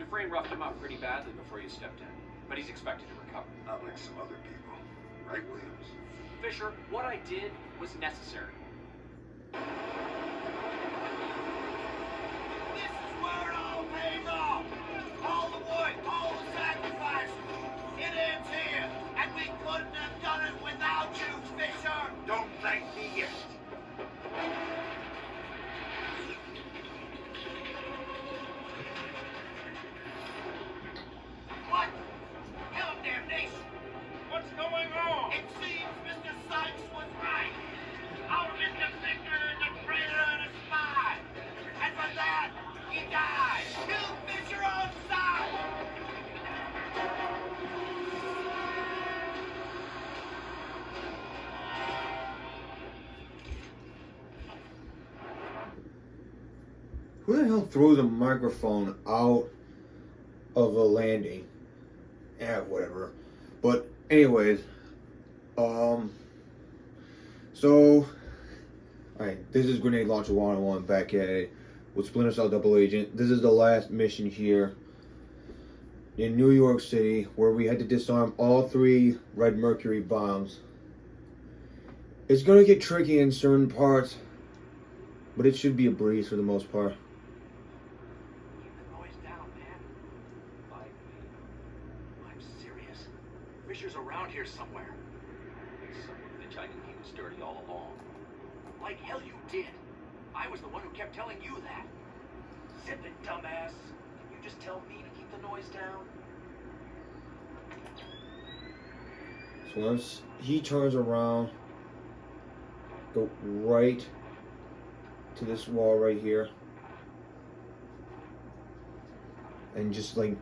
frame roughed him up pretty badly before you stepped in, but he's expected to recover. Not like some other people. Right, Williams? Fisher, what I did was necessary. This is where it all pays off. All the work, all the sacrifice. It ends here, and we couldn't have done it without you, Fisher. Don't thank me yet. What? Hell damnation. What's going on? It seems Mr. Sykes was right. Our Mr. Fisher is a traitor and a spy. And for that, he died. Kill Fisher on sight. Who the hell throws a microphone out of a landing? Yeah, whatever. But anyways, so, alright, this is Grenade Launcher 101 back at it with Splinter Cell Double Agent. This is the last mission here in New York City where we had to disarm all 3 Red Mercury bombs. It's gonna get tricky in certain parts, but it should be a breeze for the most part. Keep the noise down, man. I'm serious. Fisher's around here somewhere. Some bitch, I knew he was dirty all along. Like hell you did. I was the one who kept telling you that. Zippin' dumbass. Can you just tell me to keep the noise down? So once he turns around, go right to this wall right here, and just like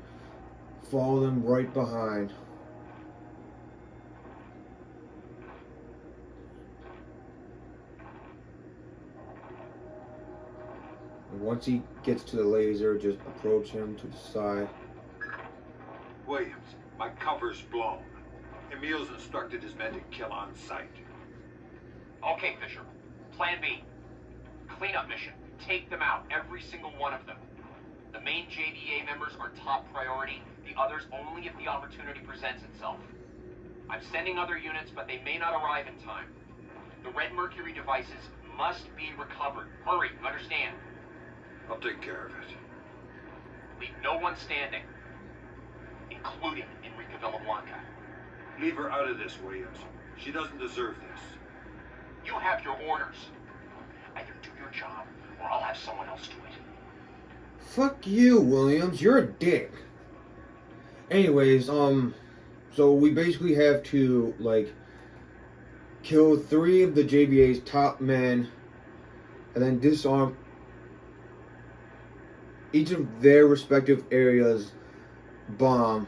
follow them right behind. And once he gets to the laser, just approach him to the side. Williams, my cover's blown. Emil's instructed his men to kill on sight. Okay, Fisher. Plan B. Cleanup mission. Take them out, every single one of them. The main JDA members are top priority, the others only if the opportunity presents itself. I'm sending other units, but they may not arrive in time. The Red Mercury devices must be recovered. Hurry, understand? I'll take care of it. Leave no one standing, including Enrica Villablanca. Leave her out of this, Williams. She doesn't deserve this. You have your orders. Either do your job, or I'll have someone else do it. Fuck you, Williams. You're a dick. Anyways, so we basically have to, like, kill 3 of the JBA's top men, and then disarm each of their respective areas' bomb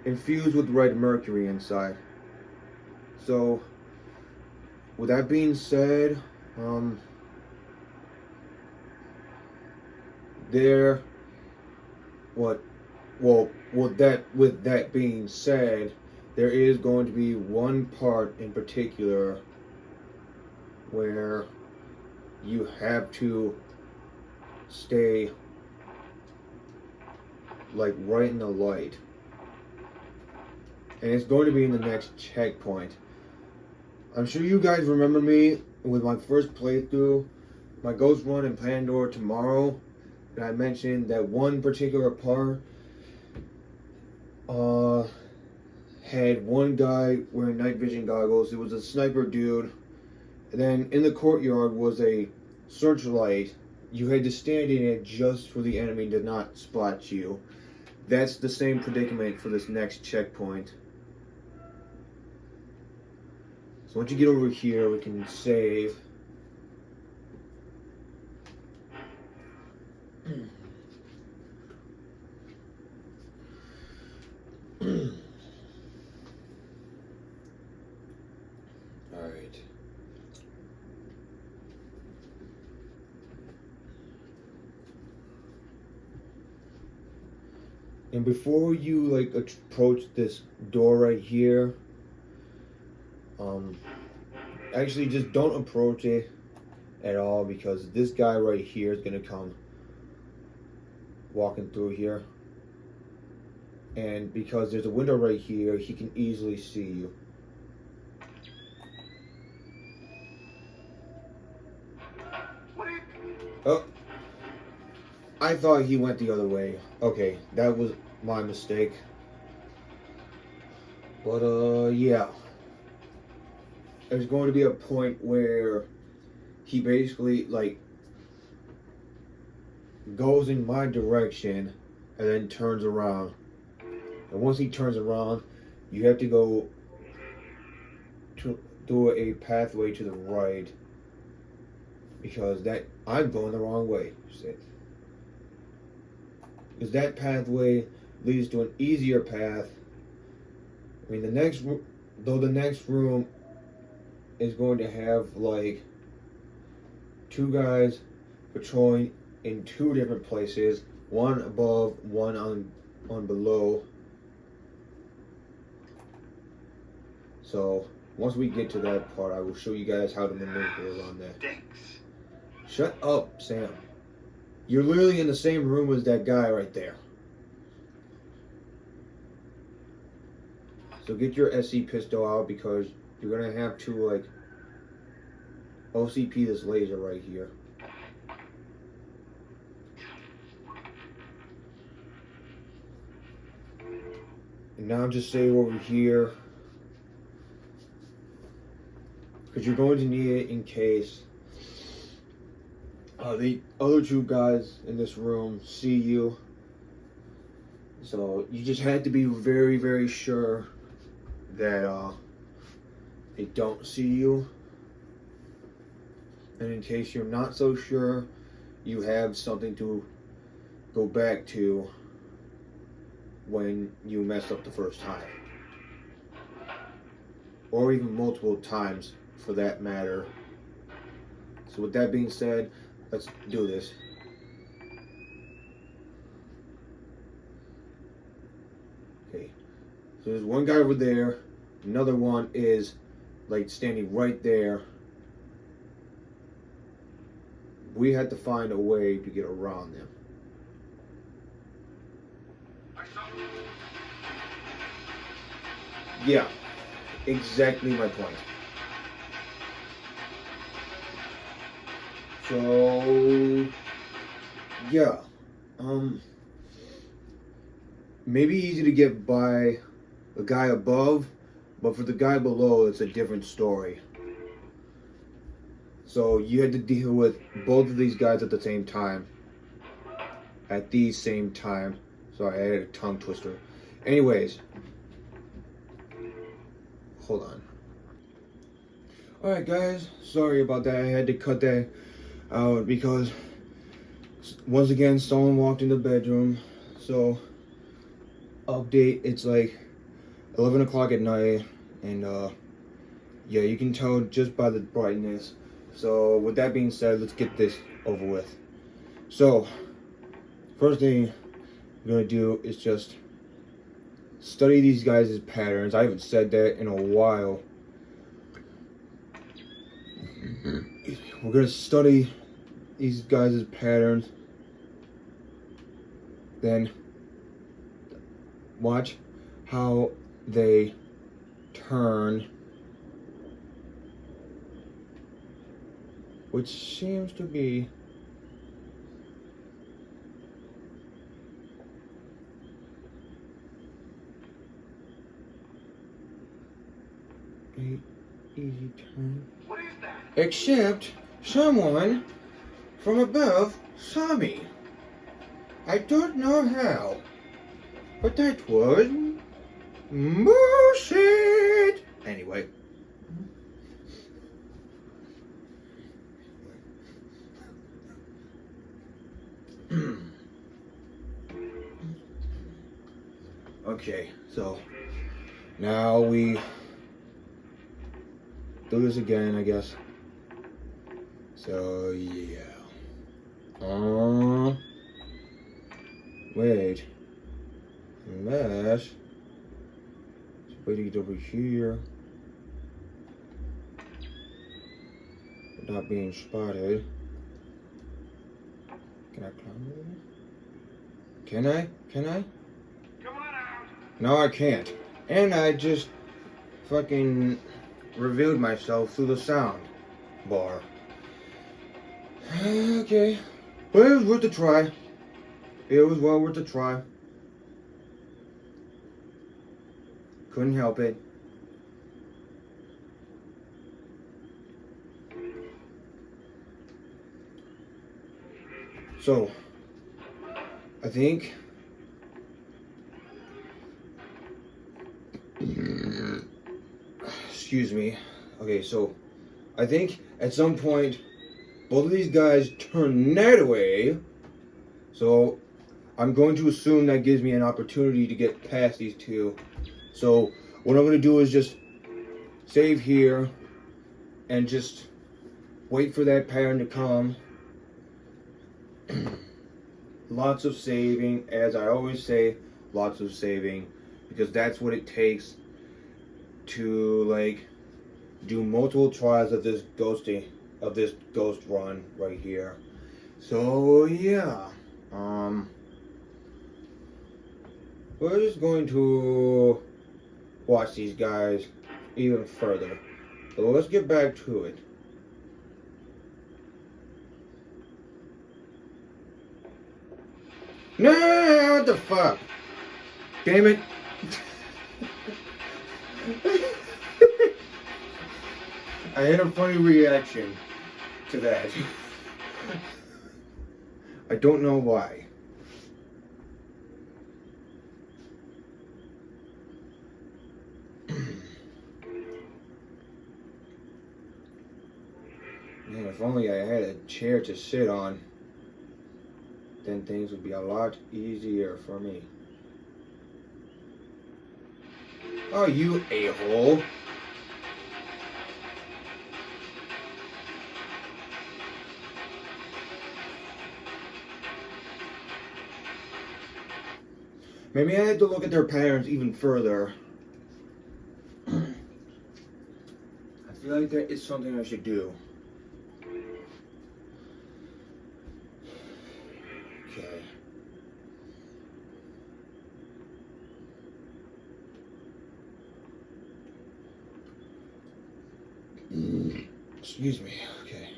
infused with red mercury inside. So, with that being said, with that being said, there is going to be one part in particular where you have to stay like right in the light, and it's going to be in the next checkpoint. I'm sure you guys remember me with my first playthrough, my Ghost Run in Pandora tomorrow, and I mentioned that one particular part had one guy wearing night vision goggles. It was a sniper dude, and then in the courtyard was a searchlight. You had to stand in it just for the enemy to not spot you. That's the same predicament for this next checkpoint. So once you get over here, we can save. Alright. And before you like approach this door right here, actually just don't approach it at all, because this guy right here is gonna come walking through here. And because there's a window right here, he can easily see you. What are you... Oh, I thought he went the other way. Okay, that was my mistake. But yeah. There's going to be a point where he basically like goes in my direction and then turns around. And once he turns around, you have to go to do a pathway to the right, because that I'm going the wrong way. Because that pathway leads to an easier path. I mean, the next room is going to have like two guys patrolling in two different places, one above, one on below. So once we get to that part, I will show you guys how to maneuver around that. Stinks. Shut up, Sam. You're literally in the same room as that guy right there. So get your SC pistol out, because you're gonna have to like OCP this laser right here. And now just save over here, because you're going to need it in case the other two guys in this room see you. So you just had to be very, very sure that they don't see you. And in case you're not so sure, you have something to go back to when you messed up the first time. Or even multiple times for that matter. So with that being said, let's do this. Okay. So there's one guy over there. Another one is like standing right there. We had to find a way to get around them. Yeah, exactly my point. So, yeah, maybe easy to get by the guy above, but for the guy below, it's a different story. So you had to deal with both of these guys at the same time. At the same time. Sorry, I had a tongue twister. Anyways. Hold on. Alright guys, sorry about that. I had to cut that out because once again someone walked in the bedroom. So, update, it's like 11 o'clock at night, and yeah, you can tell just by the brightness. So with that being said, let's get this over with. So first thing I'm gonna do is just study these guys' patterns. I haven't said that in a while. We're gonna study these guys' patterns, then watch how they turn, which seems to be a easy turn. What is that? Except someone from above saw me. I don't know how, but that was bullshit. Anyway. Okay, so now we do this again, I guess. So yeah. Wait. Unless waiting over here without being spotted. Can I climb over? Can I? Come on out. No, I can't. And I just fucking revealed myself through the sound bar. Okay. But it was worth a try. It was well worth a try. Couldn't help it. So, I think excuse me. Okay, so I think at some point both of these guys turn that away. So I'm going to assume that gives me an opportunity to get past these two. So what I'm going to do is just save here and just wait for that pattern to come. Lots of saving, as I always say, lots of saving, because that's what it takes to like do multiple tries of this ghost run right here. So yeah, we're just going to watch these guys even further. So let's get back to it. No, what the fuck? Damn it. I had a funny reaction to that. I don't know why. Man, if only I had a chair to sit on, then things would be a lot easier for me. Oh, you a-hole. Maybe I had to look at their patterns even further. I feel like that is something I should do. Okay. Excuse me. Okay.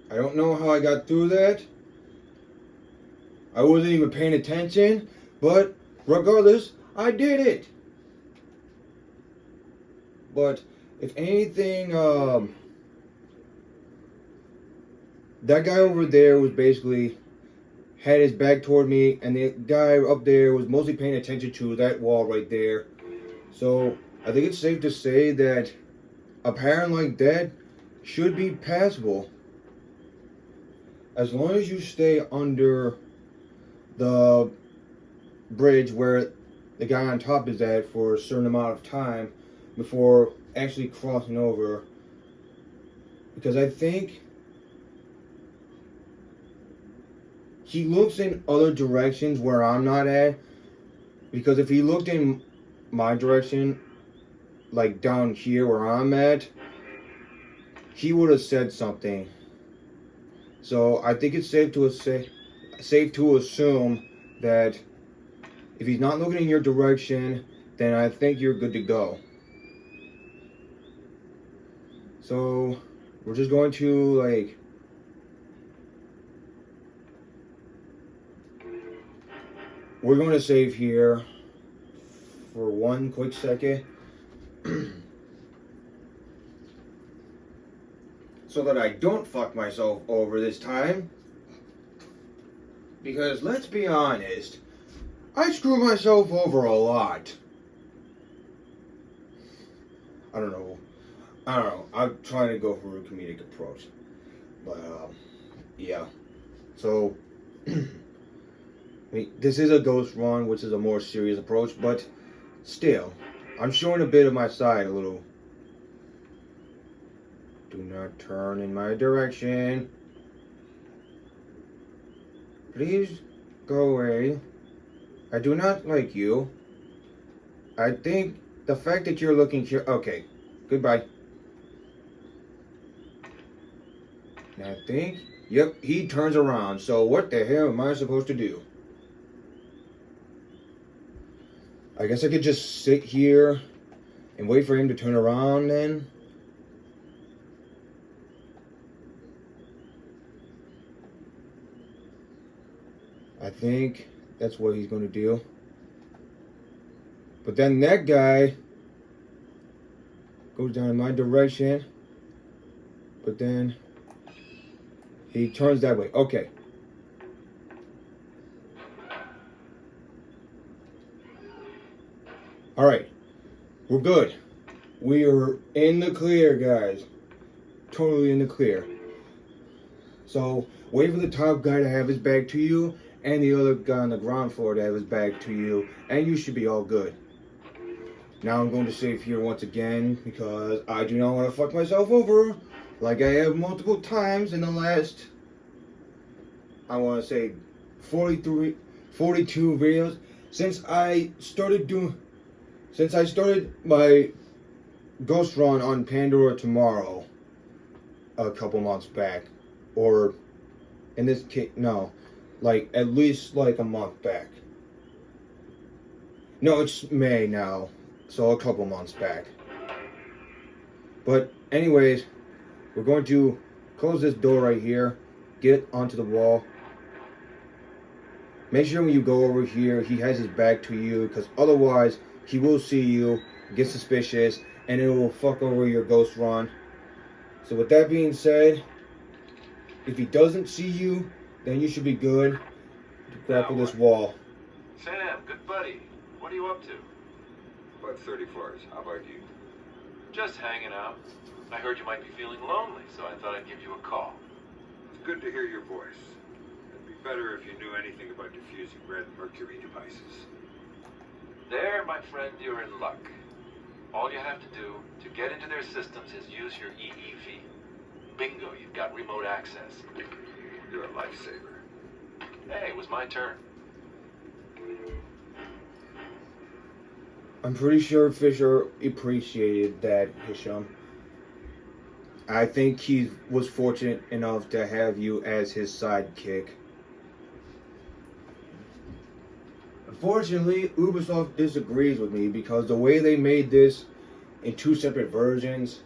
I don't know how I got through that. I wasn't even paying attention, but regardless, I did it. But if anything, that guy over there was basically had his back toward me, and the guy up there was mostly paying attention to that wall right there. So I think it's safe to say that a pattern like that should be passable, as long as you stay under the bridge where the guy on top is at for a certain amount of time before actually crossing over. Because I think he looks in other directions where I'm not at. Because if he looked in my direction, like down here where I'm at, he would have said something. So I think it's safe to assume that if he's not looking in your direction, then I think you're good to go. So we're just going to like we're going to save here for one quick second. So that I don't fuck myself over this time. Because let's be honest, I screw myself over a lot. I don't know. I'm trying to go for a comedic approach. But, yeah. So, I mean, this is a ghost run, which is a more serious approach, but still, I'm showing a bit of my side a little. Do not turn in my direction. Please go away. I do not like you. I think the fact that you're looking here... Okay, Goodbye. Now I think, yep, he turns around. So what the hell am I supposed to do? I guess I could just sit here and wait for him to turn around then. I think that's what he's going to do. But then that guy goes down in my direction. But then he turns that way. Okay. Alright. We're good. We are in the clear, guys. Totally in the clear. So, wait for the top guy to have his bag to you, and the other guy on the ground floor to have his bag to you, and you should be all good. Now I'm going to save here once again, because I do not want to fuck myself over, like I have multiple times in the last, I want to say, 42 videos, since I started my ghost run on Pandora Tomorrow a couple months back, or in this case, no, like at least like a month back. No, it's May now, so a couple months back. But anyways, we're going to close this door right here, get onto the wall. Make sure when you go over here, he has his back to you, because otherwise he will see you, get suspicious, and it will fuck over your ghost run. So with that being said, if he doesn't see you, then you should be good to grapple this wall. Sam, good buddy. What are you up to? About 30 floors. How about you? Just hanging out. I heard you might be feeling lonely, so I thought I'd give you a call. It's good to hear your voice. It'd be better if you knew anything about diffusing red mercury devices. There, my friend, you're in luck. All you have to do to get into their systems is use your EEV. Bingo, you've got remote access. You're a lifesaver. Hey, it was my turn. I'm pretty sure Fisher appreciated that, Hisham. I think he was fortunate enough to have you as his sidekick. Unfortunately, Ubisoft disagrees with me because the way they made this in two separate versions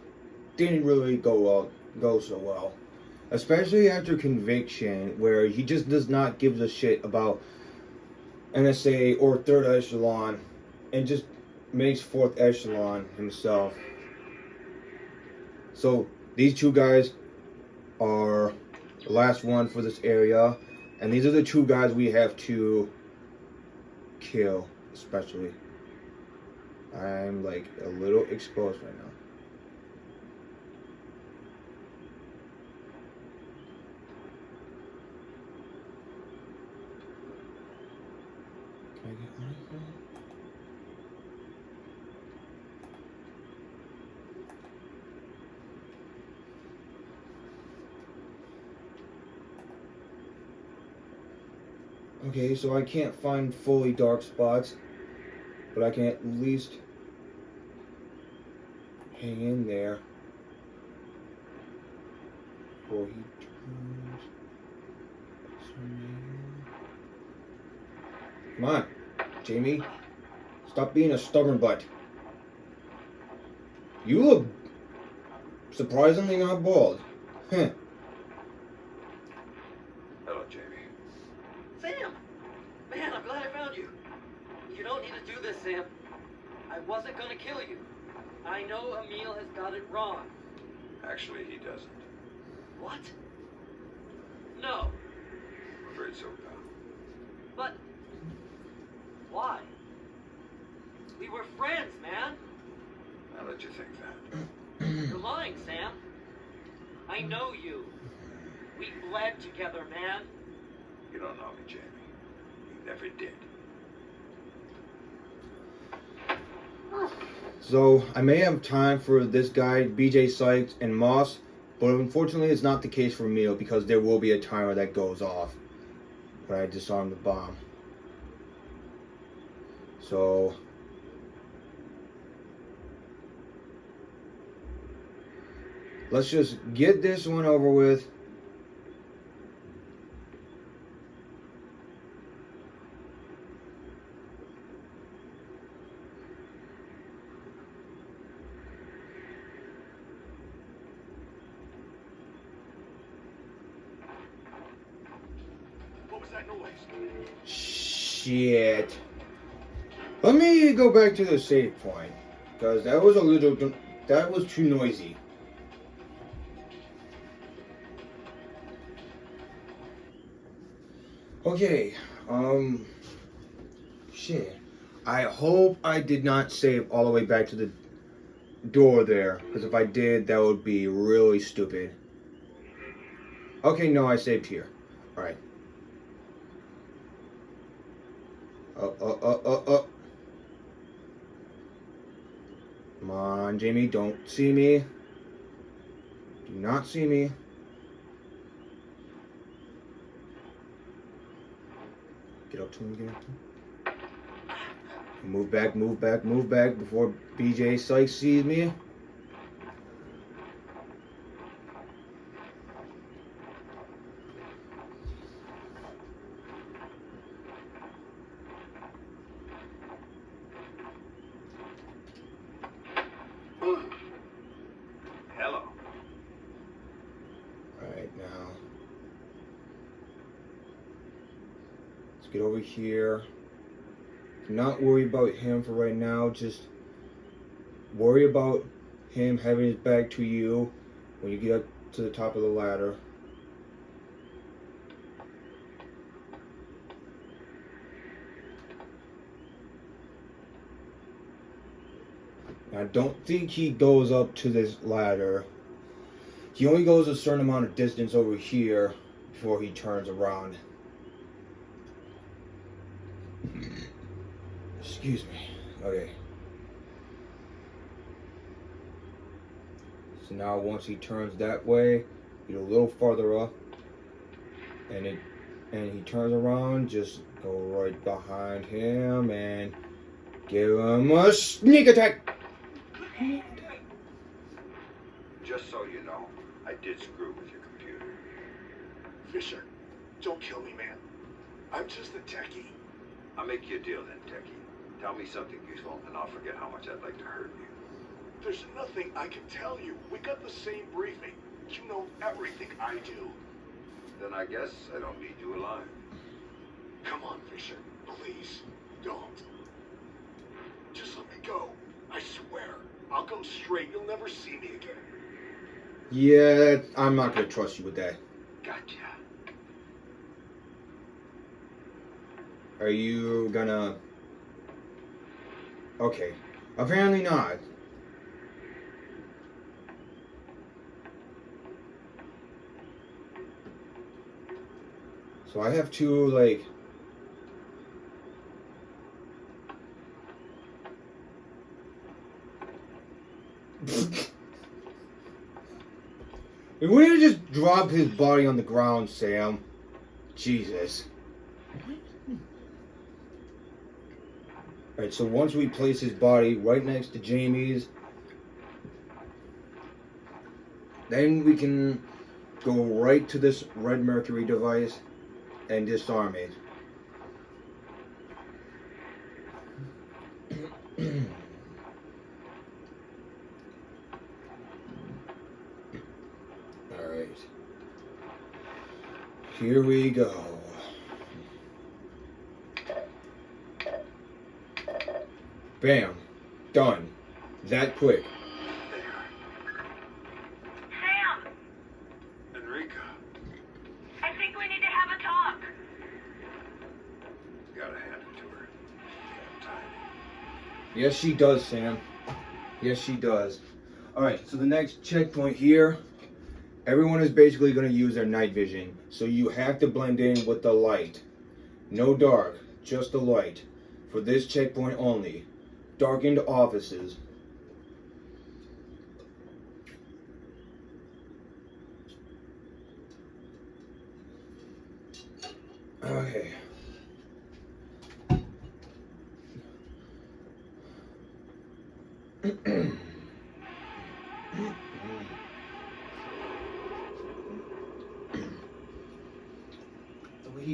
didn't really go so well. Especially after Conviction, where he just does not give a shit about NSA or Third Echelon and just makes Fourth Echelon himself. So these two guys are the last one for this area, and these are the two guys we have to kill, especially. I'm like a little exposed right now. Can I get anything? Okay, so I can't find fully dark spots, but I can at least hang in there before he turns. Come on, Jamie. Stop being a stubborn butt. You look surprisingly not bald. Huh. Hello, Jamie. Sam! Man, I'm glad I found you. You don't need to do this, Sam. I wasn't gonna kill you. I know Emil has got it wrong. Actually, he doesn't. What? No. I'm afraid so, pal. But... why? We were friends, man. I'll let you think that. You're lying, Sam. I know you. We bled together, man. You don't know me, Jamie. You never did. So, I may have time for this guy, BJ Sykes, and Moss, but unfortunately it's not the case for Emil because there will be a timer that goes off when I disarm the bomb. So, Let's just get this one over with. What was that noise? Shit. Let me go back to the save point, because that was too noisy. Okay, shit. I hope I did not save all the way back to the door there, because if I did, that would be really stupid. Okay, no, I saved here. Alright. Come on, Jamie, don't see me. Do not see me. Get up to him, get up to him. Move back, move back, move back before BJ Sykes sees me. Hello. Alright, now. Let's get over here. Do not worry about him for right now. Just worry about him having his back to you when you get up to the top of the ladder. I don't think he goes up to this ladder. He only goes a certain amount of distance over here before he turns around. Excuse me. Okay. So now once he turns that way, get a little farther up, and he turns around, just go right behind him and give him a sneak attack. Just so you know, I did screw with your computer. Fisher, don't kill me, man. I'm just a techie. I'll make you a deal then, Techie. Tell me something useful, and I'll forget how much I'd like to hurt you. There's nothing I can tell you. We got the same briefing. You know everything I do. Then I guess I don't need you alive. Come on, Fisher. Please, don't. Just let me go. I swear. I'll go straight. You'll never see me again. Yeah, I'm not gonna trust you with that. Gotcha. Are you gonna... Okay. Apparently not. So I have to, like... Why don't you just drop his body on the ground, Sam? Jesus. Alright, so once we place his body right next to Jamie's, then we can go right to this red mercury device and disarm it. Alright. Here we go. Bam. Done. That quick. Sam, Enrica, I think we need to have a talk. gotta hand it to her. Damn time. Yes, she does, Sam. Yes, she does. Alright, so the next checkpoint here, everyone is basically going to use their night vision. So you have to blend in with the light. No dark, just the light. For this checkpoint only. Darkened offices. Okay.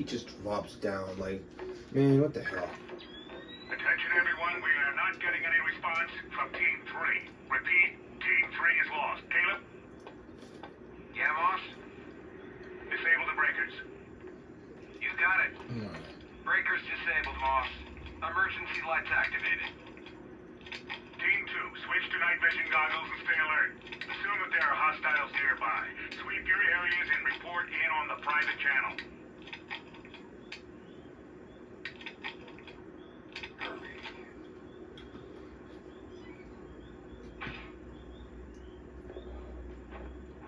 just drops down. Like, man, what the hell? Attention everyone, we are not getting any response from Team 3. Repeat, Team 3 is lost. Caleb? Yeah, boss? Disable the breakers. You got it. Breakers disabled, boss. Emergency lights activated. Team 2, switch to night vision goggles and stay alert. Assume that there are hostiles nearby. Sweep your areas and report in on the private channel.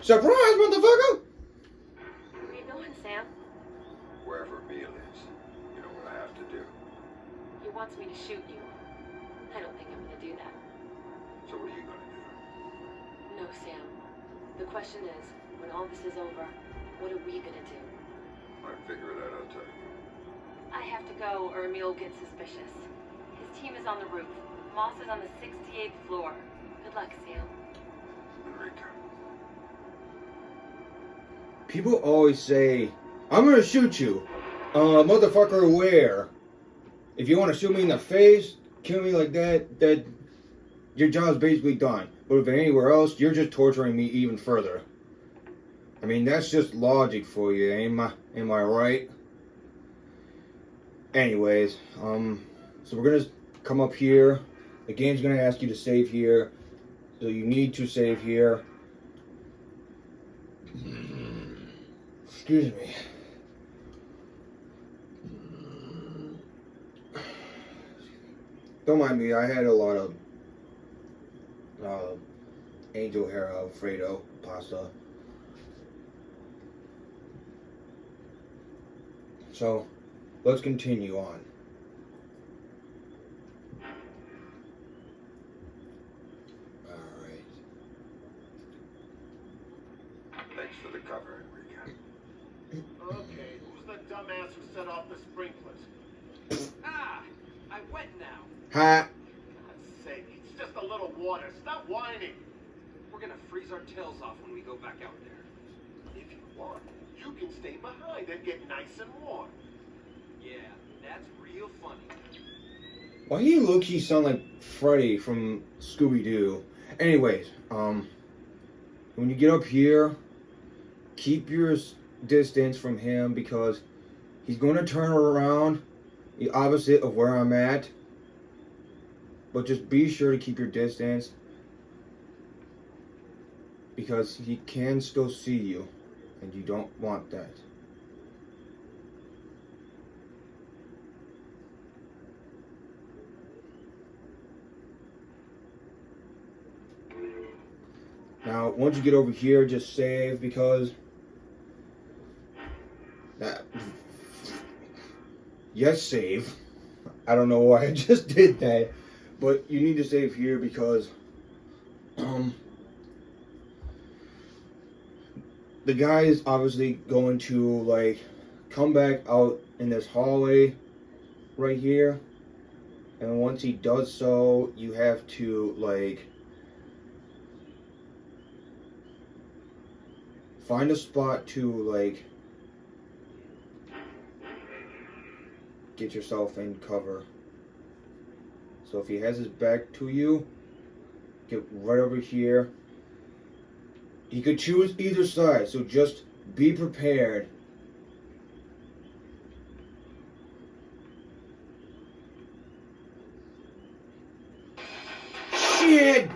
Surprise, motherfucker! Where are you going, Sam? Wherever Emil is, you know what I have to do. He wants me to shoot you. I don't think I'm gonna do that. So what are you gonna do? No, Sam. The question is, when all this is over, what are we gonna do? When I figure it out, I'll tell you. I have to go or Emil will get suspicious. His team is on the roof. Moss is on the 68th floor. Good luck, Sam. Enrique. People always say, I'm gonna shoot you. Motherfucker, where? If you want to shoot me in the face, kill me like that your job's basically done. But if anywhere else, you're just torturing me even further. I mean, that's just logic for you, am I right? Anyways, so we're gonna come up here. The game's gonna ask you to save here. So you need to save here. Excuse me. Don't mind me, I had a lot of angel hair Alfredo pasta. So, let's continue on. Alright. Thanks for the cover, Enrique. Okay, who's the dumbass who set off the sprinklers? Ah, I'm wet now. Ha! God's sake, it's just a little water. Stop whining. We're gonna freeze our tails off when we go back out there. If you want, you can stay behind and get nice and warm. Yeah, that's real funny. Why do you low-key sound like Freddy from Scooby-Doo? Anyways, when you get up here, keep your distance from him because he's going to turn around the opposite of where I'm at. But just be sure to keep your distance because he can still see you and you don't want that. Now, once you get over here, just save because yes, save. I don't know why I just did that, but you need to save here because the guy is obviously going to like come back out in this hallway right here, and once he does so, you have to like find a spot to like get yourself in cover. So if he has his back to you, get right over here. He could choose either side, so just be prepared. Shit!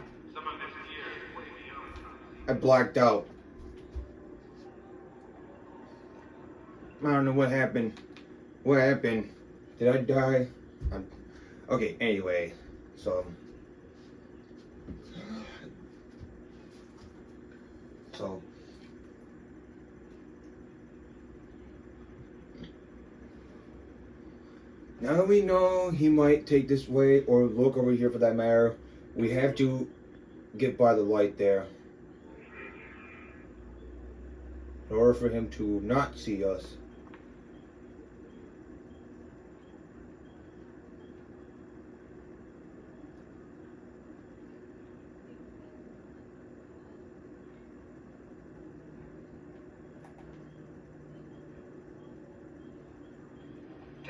I blacked out. I don't know what happened. What happened? Did I die? Okay, anyway. So now that we know he might take this way or look over here for that matter, we have to get by the light there in order for him to not see us.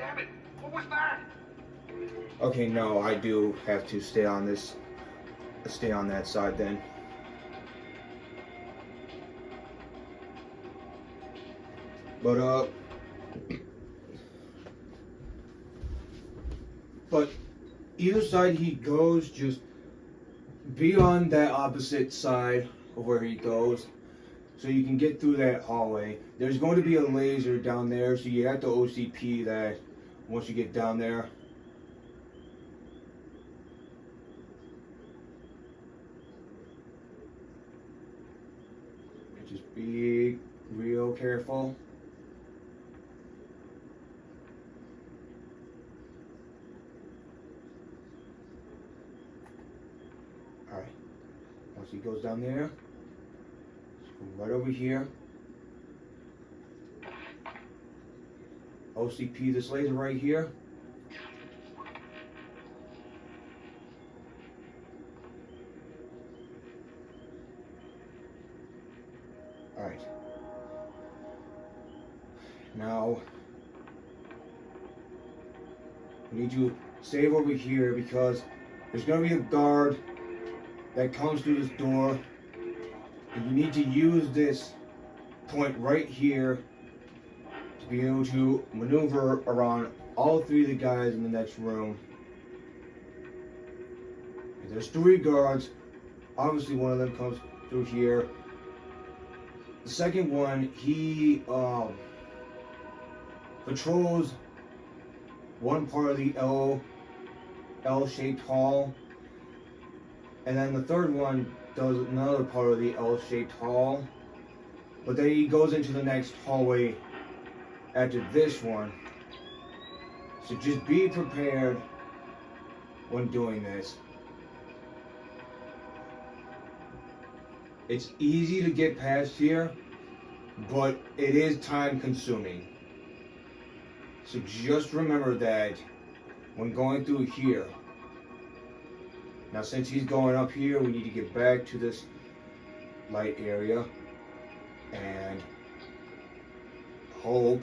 Damn it! What was that? Okay, no, I do have to stay on this, stay on that side then. But either side he goes, just be on that opposite side of where he goes, so you can get through that hallway. There's going to be a laser down there, so you have to OCP that once you get down there. Just be real careful. Alright, once he goes down there, just go right over here. OCP this laser right here. Alright. Now, we need you to save over here because there's going to be a guard that comes through this door. And you need to use this point right here to be able to maneuver around all three of the guys in the next room. There's three guards. Obviously one of them comes through here. The second one, he patrols one part of the L-shaped hall, and then the third one does another part of the L-shaped hall, but then he goes into the next hallway after this one. So just be prepared when doing this. It's easy to get past here, but it is time consuming. So just remember that when going through here. Now since he's going up here, we need to get back to this light area and hope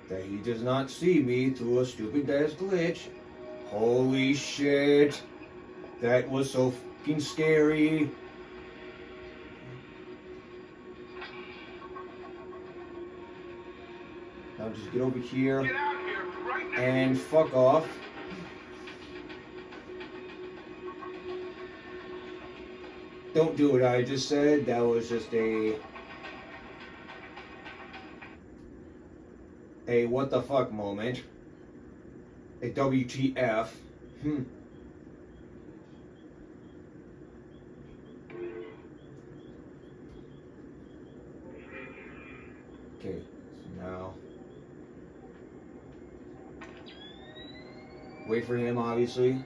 that he does not see me through a stupid ass glitch. Holy shit. That was so fucking scary. Now just get over here Get out here right now! and fuck off. Don't do what I just said. That was just a what the fuck moment. A WTF. Okay, so now wait for him, obviously.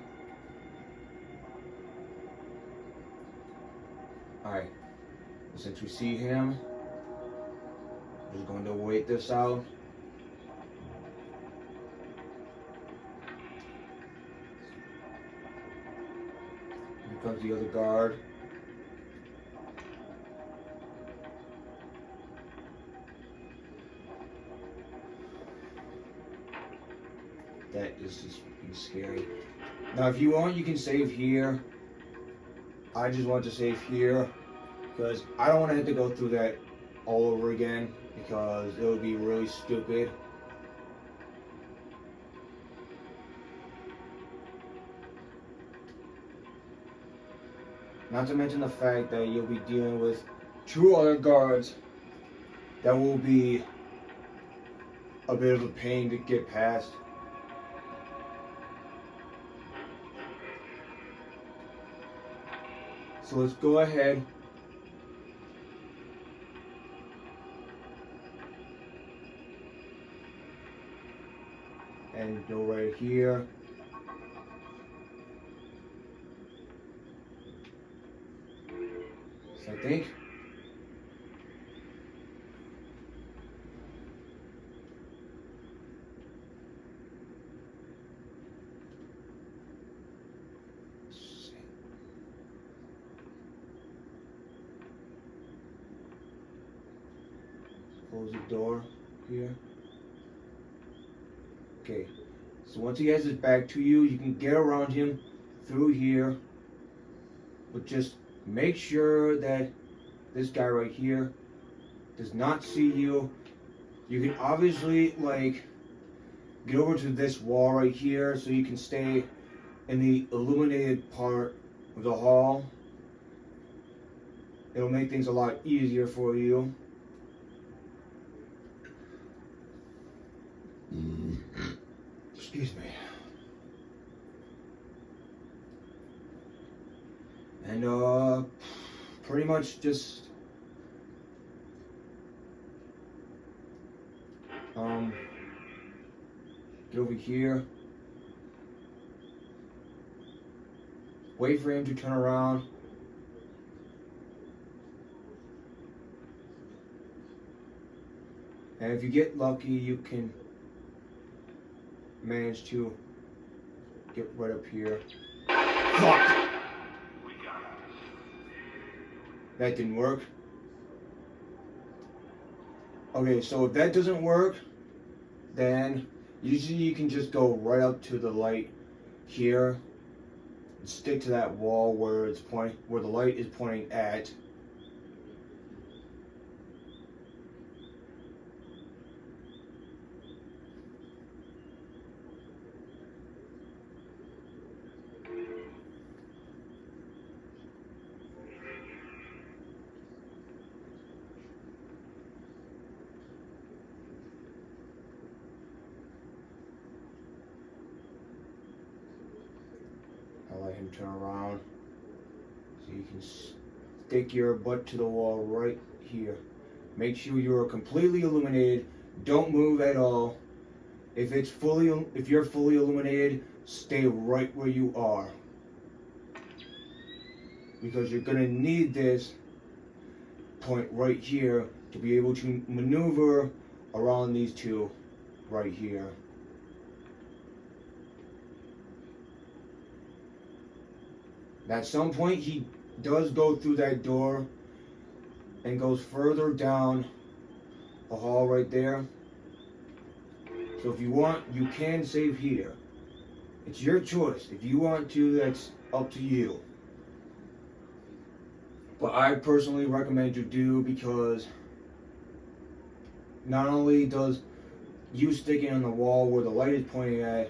Alright, since we see him, we're just going to wait this out. Here comes the other guard. That is just scary. Now if you want, you can save here. I just want to save here because I don't want to have to go through that all over again because it would be really stupid. Not to mention the fact that you'll be dealing with two other guards that will be a bit of a pain to get past. So let's go ahead and go right here. So I think close the door here. Okay, So once he has his back to you, you can get around him through here. But just make sure that this guy right here does not see you. You can obviously, like, get over to this wall right here so you can stay in the illuminated part of the hall. It'll make things a lot easier for you. Excuse me. And pretty much just get over here. Wait for him to turn around. And if you get lucky, you can manage to get right up here. Fuck! That didn't work. Okay, so if that doesn't work, then usually you can just go right up to the light here and stick to that wall where it's pointing, where the light is pointing at. I'll let him turn around so you can stick your butt to the wall right here. Make sure you are completely illuminated. Don't move at all. If you're fully illuminated, stay right where you are, because you're gonna need this point right here to be able to maneuver around these two right here. At some point, he does go through that door and goes further down the hall right there. So if you want, you can save here. It's your choice. If you want to, that's up to you. But I personally recommend you do, because not only does you sticking on the wall where the light is pointing at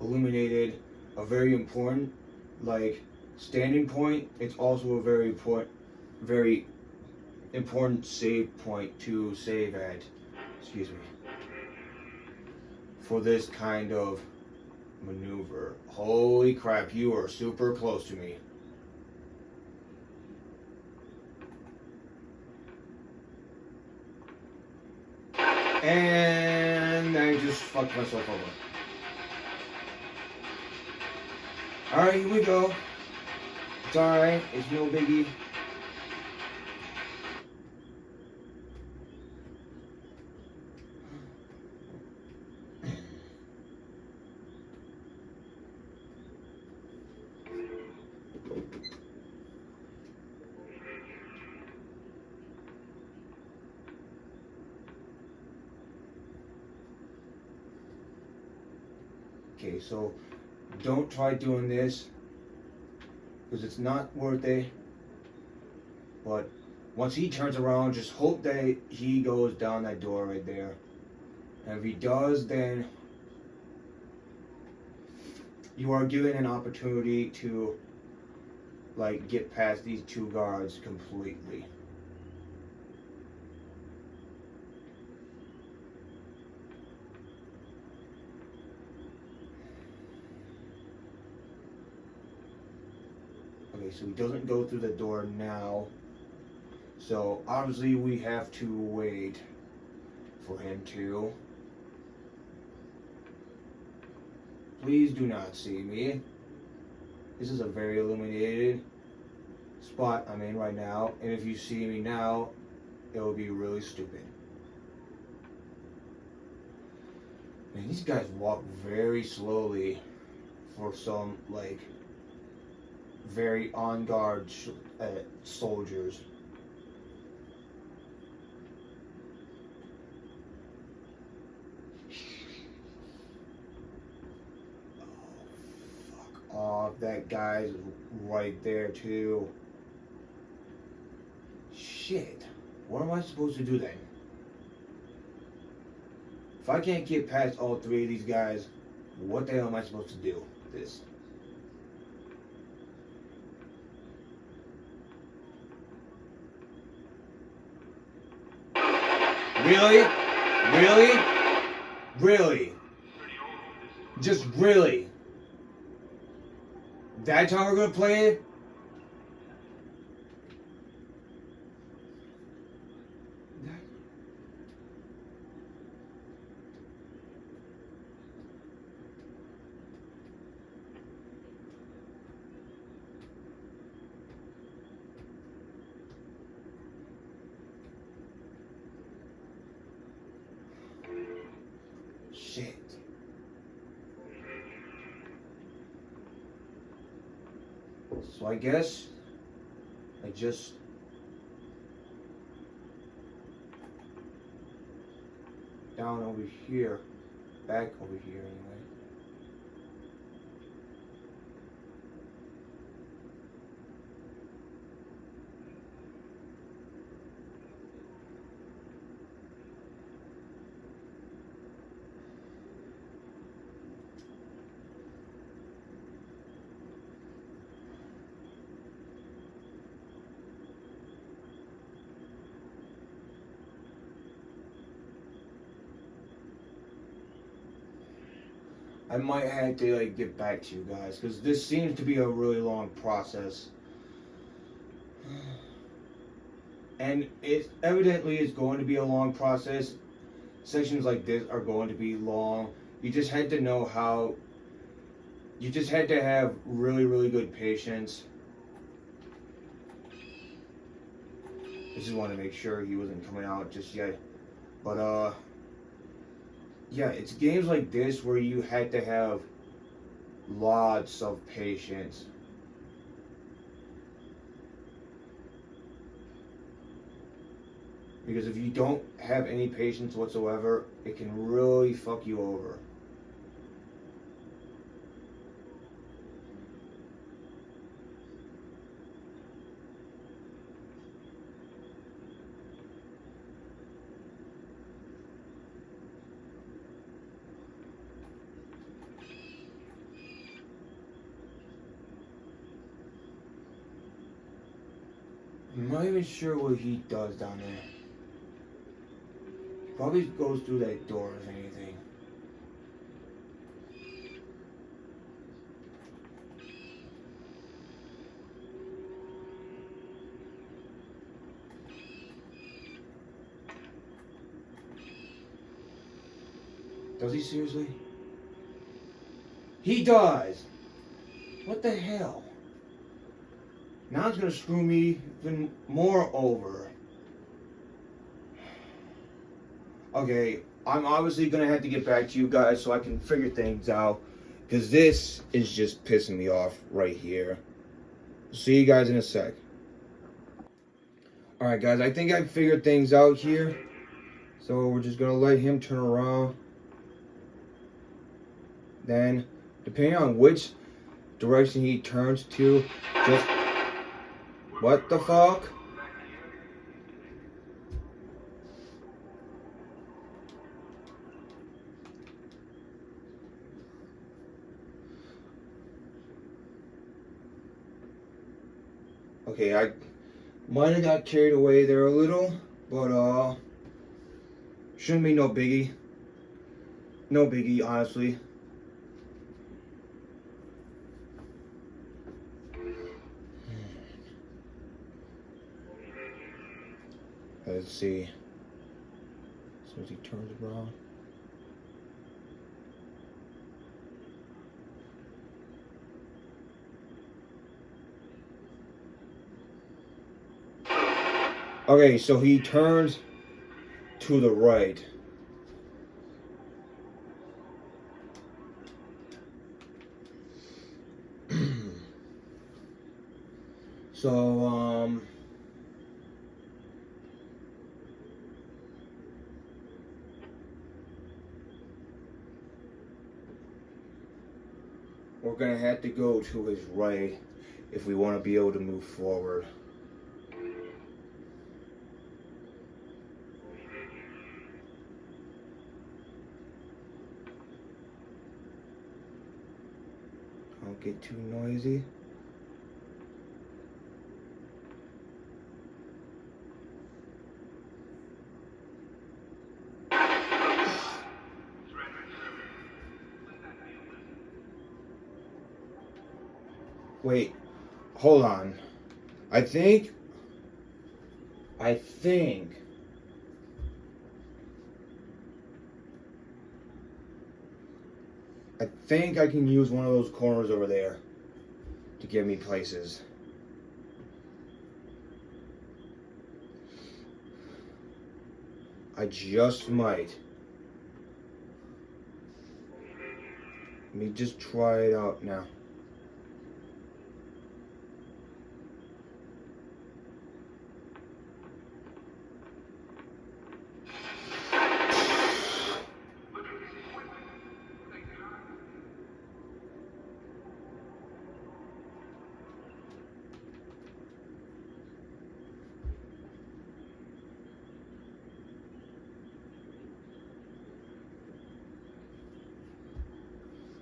illuminated a very important, like, standing point, it's also a very important save point to save at, excuse me, for this kind of maneuver. Holy crap, you are super close to me. And I just fucked myself over. Alright, here we go. It's alright, it's no biggie. Okay, so don't try doing this, because it's not worth it. But once he turns around, just hope that he goes down that door right there. And if he does, then you are given an opportunity to, like, get past these two guards completely. Okay, so he doesn't go through the door now. So obviously we have to wait for him to. Please do not see me. This is a very illuminated spot I'm in right now, and if you see me now, it will be really stupid. Man, these guys walk very slowly for some, like, very on guard soldiers. off. That guy's right there too. Shit. What am I supposed to do then? If I can't get past all three of these guys, what the hell am I supposed to do with this? Really? Really? Really? Just really? That's how we're gonna play it? Shit. So I guess I just down over here, back over here anyway. I might have to like get back to you guys because this seems to be a really long process, and it evidently is going to be a long process. Sections like this are going to be long. You just had to know how. You just had to have really good patience. I just want to make sure he wasn't coming out just yet, but yeah, it's games like this where you had to have lots of patience. Because if you don't have any patience whatsoever, it can really fuck you over. I'm not even sure what he does down there. Probably goes through that door if anything. Does he seriously? He does! What the hell? Now it's gonna screw me even more over. Okay, I'm obviously gonna have to get back to you guys so I can figure things out. Because this is just pissing me off right here. See you guys in a sec. Alright guys, I think I figured things out here. So we're just gonna let him turn around. Then, depending on which direction he turns to, just... What the fuck? Okay, I might have got carried away there a little, but shouldn't be no biggie. No biggie, honestly. Let's see. As soon as he turns around. Okay, so he turns to the right. So, we're gonna have to go to his right if we want to be able to move forward. Don't get too noisy. Wait, hold on. I think I can use one of those corners over there to get me places. I just might. Let me just try it out now.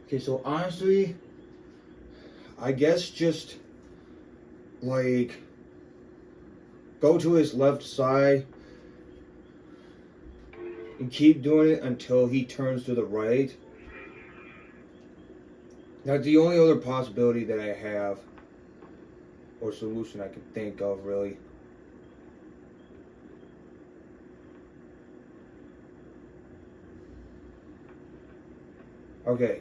Okay, so honestly, I guess just like go to his left side and keep doing it until he turns to the right. That's the only other possibility that I have, or solution I can think of, really. Okay.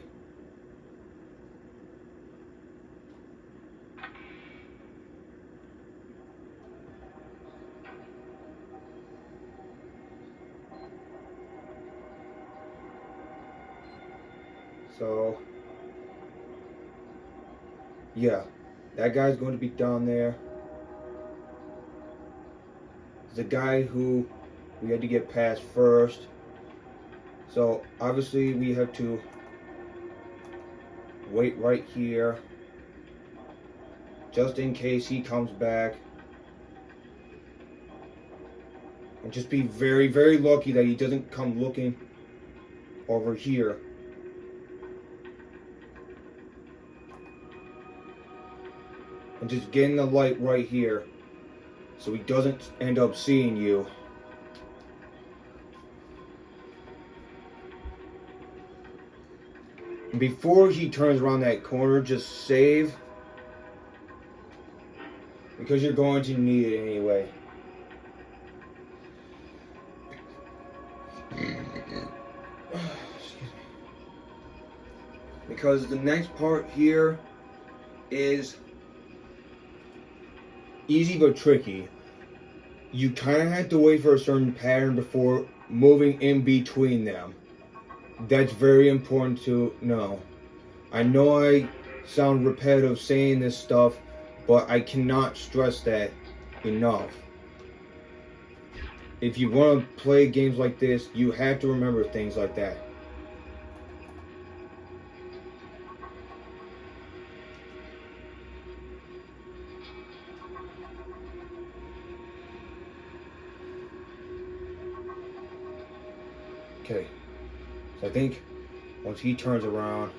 So, yeah, that guy's going to be down there. The guy who we had to get past first. So, obviously, we have to wait right here, just in case he comes back. And just be very, very lucky that he doesn't come looking over here. And just getting the light right here so he doesn't end up seeing you. And before he turns around that corner, just save, because you're going to need it anyway. Because the next part here is easy but tricky. You kind of have to wait for a certain pattern before moving in between them. That's very important to know. I know I sound repetitive saying this stuff, but I cannot stress that enough. If you want to play games like this, you have to remember things like that. Okay, so I think once he turns around,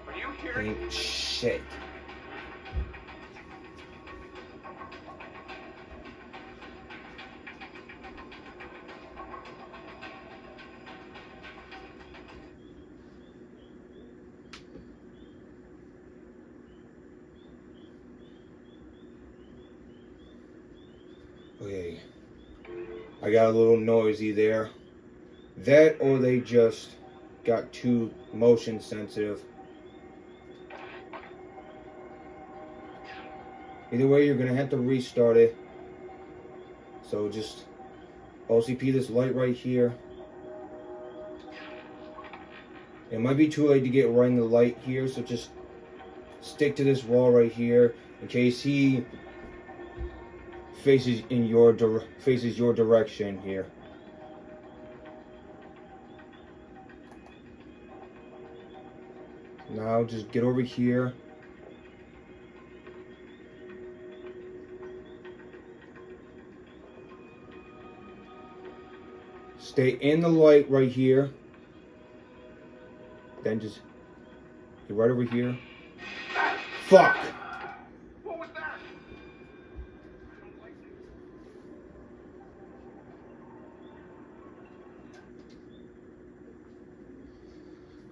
Are you hearing? shit. Okay. I got a little noisy there. That or they just got too motion sensitive. Either way, you're gonna have to restart it. So just OCP this light right here. It might be too late to get right in the light here, so just stick to this wall right here in case he faces your direction here. Now just get over here. Stay in the light right here. Then just get right over here. Fuck! What was that?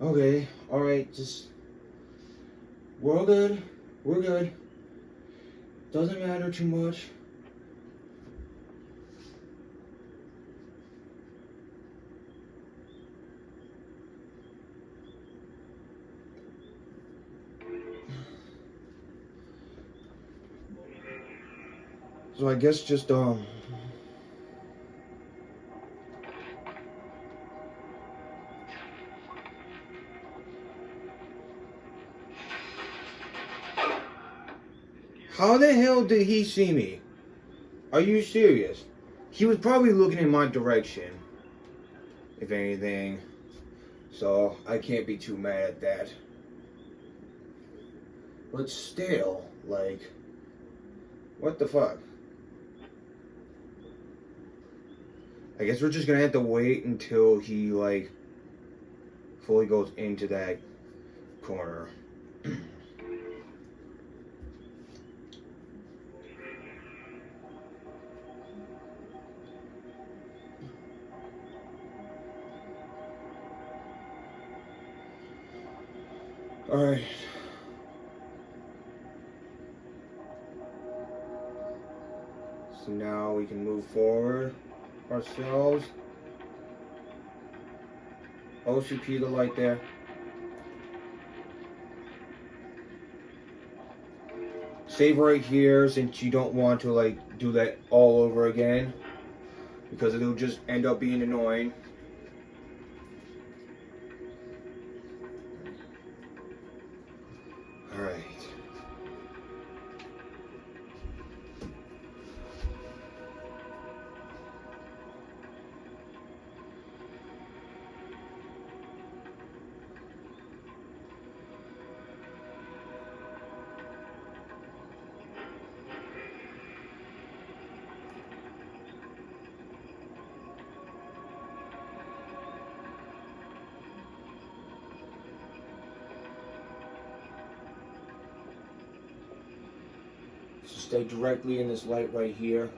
Okay, alright, just... We're all good. We're good. Doesn't matter too much. So I guess just, how the hell did he see me? Are you serious? He was probably looking in my direction, if anything. So I can't be too mad at that. But still, like, what the fuck? I guess we're just gonna have to wait until he, like, fully goes into that corner. Alright. So now we can move forward ourselves. OCP the light there. Save right here since you don't want to like do that all over again, because it'll just end up being annoying. Alright. So stay directly in this light right here.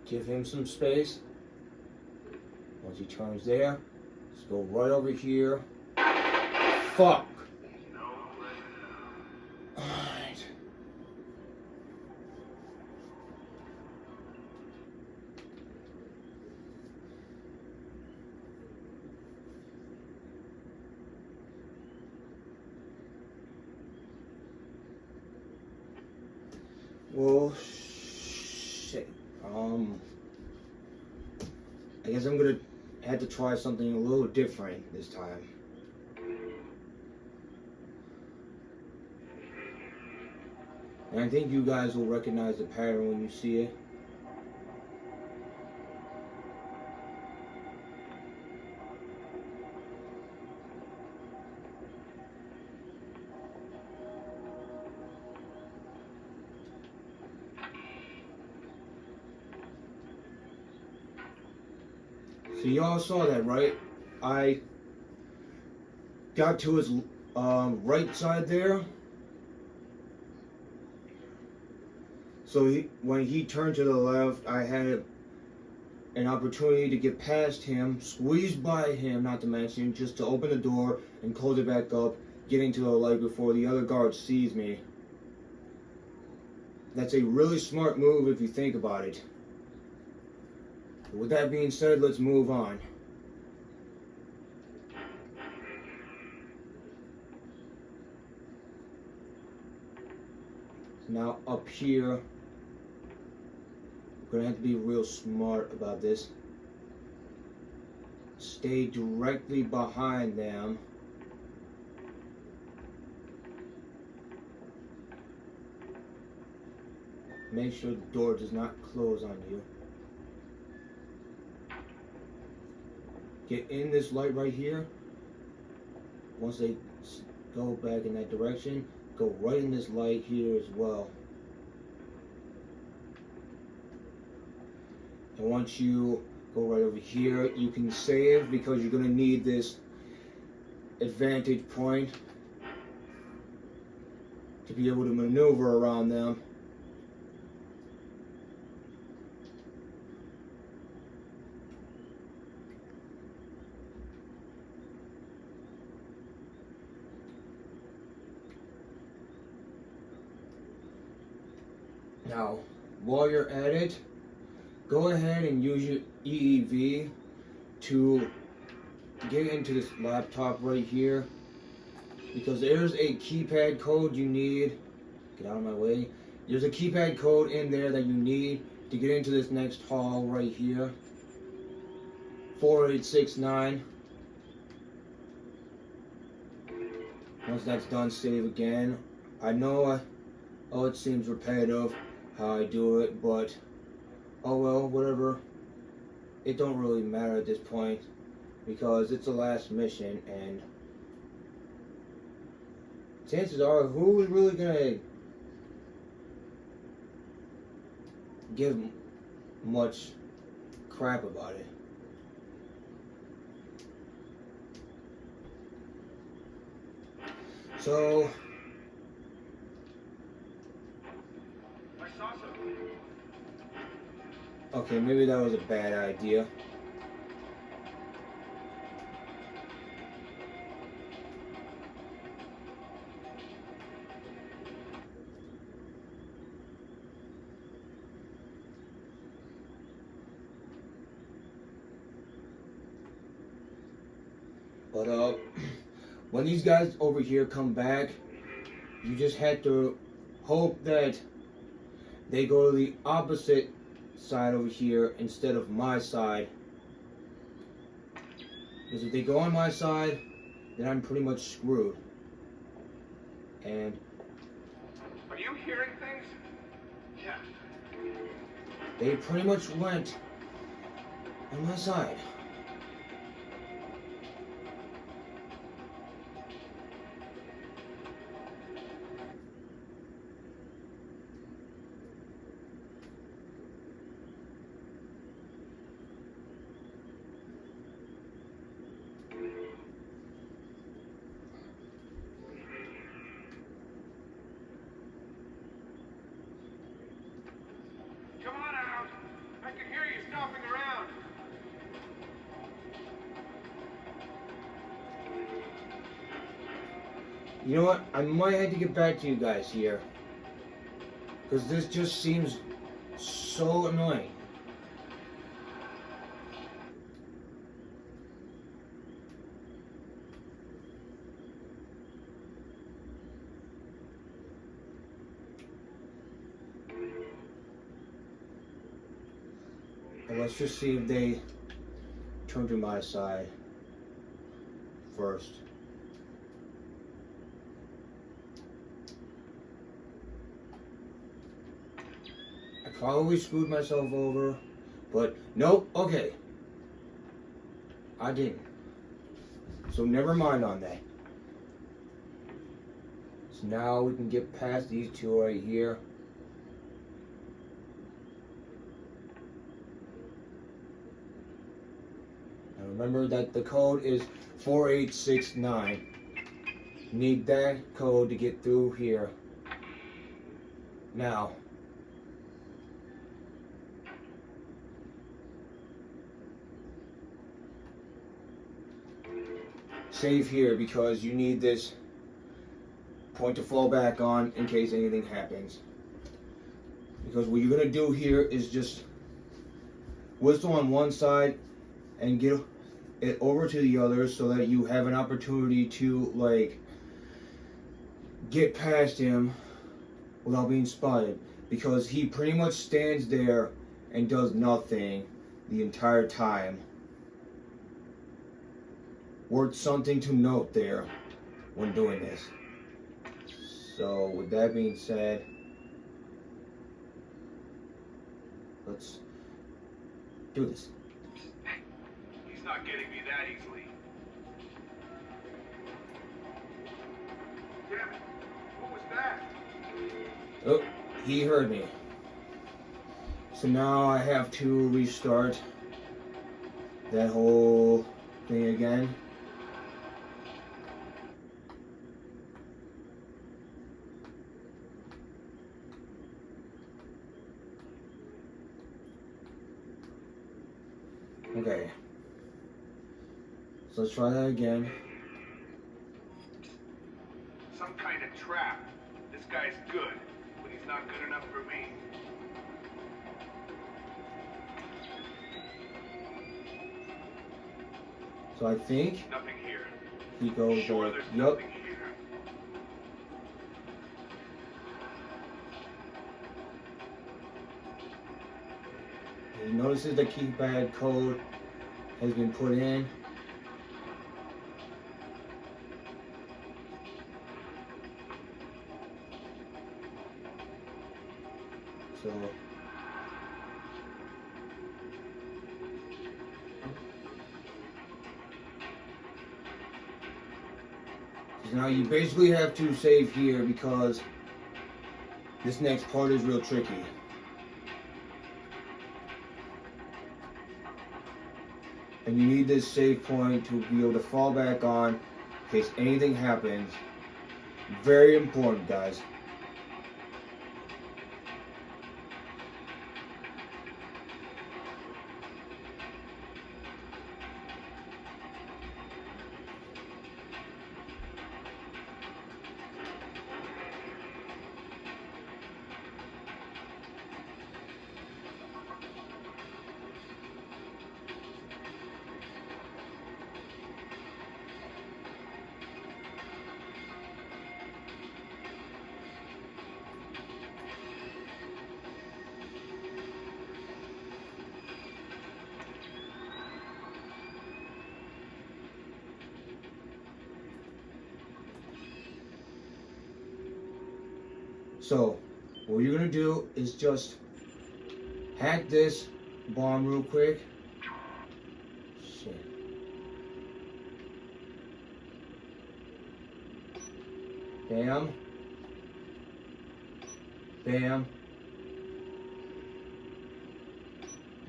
Give him some space. Once he turns there, let's go right over here. Fuck. Alright. Well, shit. I guess I'm gonna have to try something a little different this time. And I think you guys will recognize the pattern when you see it. So y'all saw that, right? I got to his right side there. So when he turned to the left, I had an opportunity to get past him, squeeze by him, not to mention, just to open the door and close it back up, getting to the light before the other guard sees me. That's a really smart move if you think about it. With that being said, let's move on. Now up here, we're gonna have to be real smart about this. stay directly behind them. Make sure the door does not close on you. Get in this light right here. Once they go back in that direction, go right in this light here as well. And once you go right over here, you can save because you're going to need this advantage point to be able to maneuver around them. Now, while you're at it, go ahead and use your EEV to get into this laptop right here, because there's a keypad code you need. Get out of my way. There's a keypad code in there that you need to get into this next hall right here. 4869. Once that's done, save again. I know it seems repetitive how I do it, but oh well, whatever. It don't really matter at this point because it's the last mission, and chances are, who's really gonna give much crap about it? So okay, maybe that was a bad idea. But when these guys over here come back, you just have to hope that they go to the opposite side over here instead of my side. Because if they go on my side, then I'm pretty much screwed. And Are you hearing things? Yeah. they pretty much went on my side. Come on out. I can hear you stomping around. You know what? I might have to get back to you guys here. Because this just seems so annoying. Well, let's just see if they turn to my side first. I probably screwed myself over, but nope, okay. I didn't. So never mind on that. So now we can get past these two right here. Now remember that the code is 4869. Need that code to get through here. Now, save here because you need this point to fall back on in case anything happens. Because what you're gonna do here is just whistle on one side and get it over to the other so that you have an opportunity to like get past him without being spotted, because he pretty much stands there and does nothing the entire time. worth something to note there when doing this. So with that being said, let's do this. He's not getting me that easily. Damn it! What was that? Oh, he heard me. So now I have to restart that whole thing again. Okay. So let's try that again. Some kind of trap. This guy's good, but he's not good enough for me. So I think Nothing here. he goes Sure, like, there's yup. nothing here. He notices the keypad code has been put in. So now you basically have to save here because this next part is real tricky. And you need this save point to be able to fall back on in case anything happens. Very important, guys. So, what you're gonna do is just hack this bomb real quick. Shit. Bam. Bam.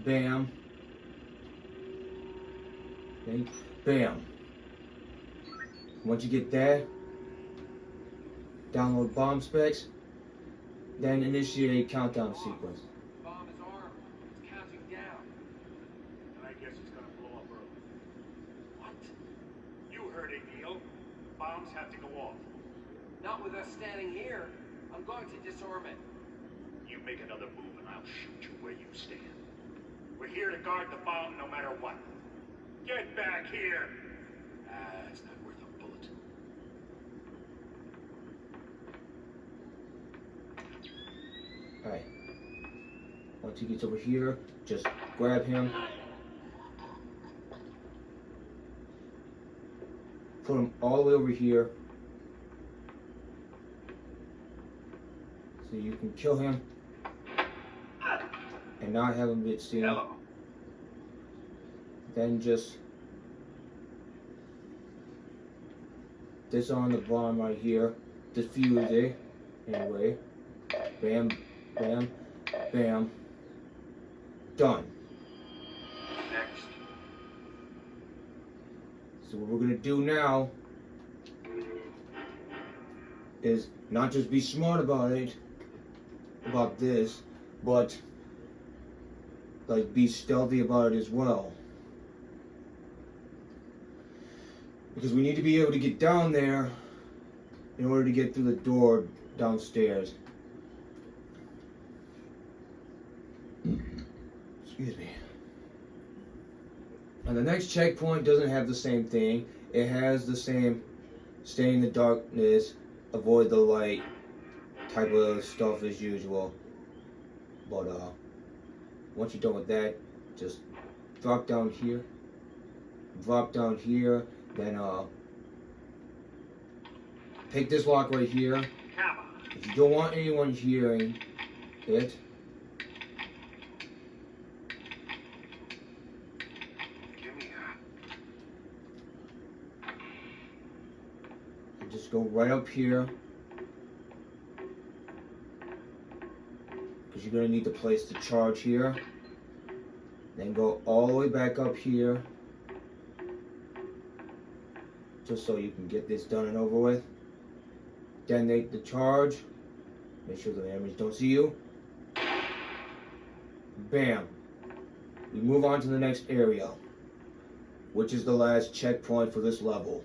Bam. Okay. Bam. Once you get that, download bomb specs. Then initiate a countdown sequence. Bomb is armed. It's counting down. And I guess it's gonna blow up early. What? You heard it, Neil. Bombs have to go off. Not with us standing here. I'm going to disarm it. You make another move and I'll shoot you where you stand. We're here to guard the bomb no matter what. Get back here! It's not worth a bullet. Alright. Once he gets over here, just grab him. Put him all the way over here. So you can kill him. And not have him get seen. Hello. Then just disarm the bomb right here. Defuse it. Anyway. Bam. Bam. Bam. Done. Next. So what we're gonna do now is not just be smart about it, about this, but like be stealthy about it as well. Because we need to be able to get down there in order to get through the door downstairs. Excuse me. And the next checkpoint doesn't have the same thing. It has the same stay in the darkness, avoid the light type of stuff as usual. But once you're done with that, just drop down here, Then pick this lock right here. Come on. If you don't want anyone hearing it, Give me you just go right up here. Because you're going to need to place the charge here. Then go all the way back up here. Just so you can get this done and over with. Detonate the charge. Make sure the enemies don't see you. Bam. We move on to the next area, which is the last checkpoint for this level.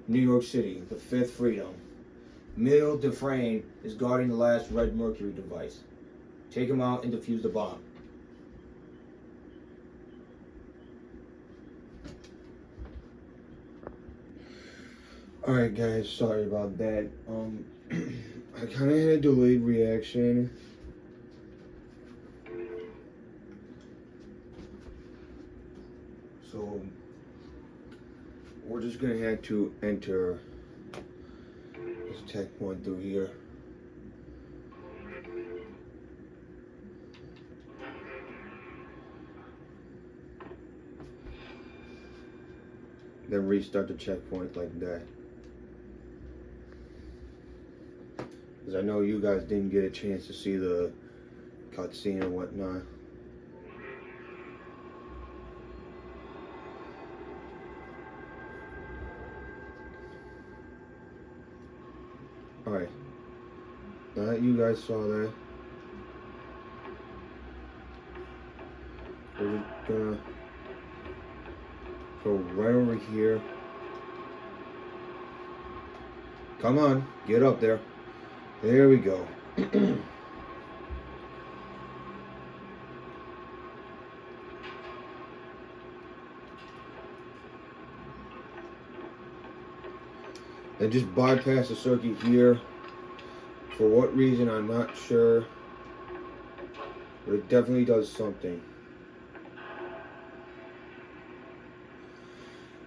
New York City, the Fifth Freedom. Emil Dufresne is guarding the last Red Mercury device. Take him out and defuse the bomb. Alright guys, sorry about that. I kind of had a delayed reaction. So, we're just gonna have to enter this checkpoint through here. Then restart the checkpoint like that. Because I know you guys didn't get a chance to see the cutscene and whatnot. Alright. Now that you guys saw that, we're just gonna go right over here. Come on, get up there. There we go. And just bypass the circuit here. For what reason, I'm not sure. But it definitely does something.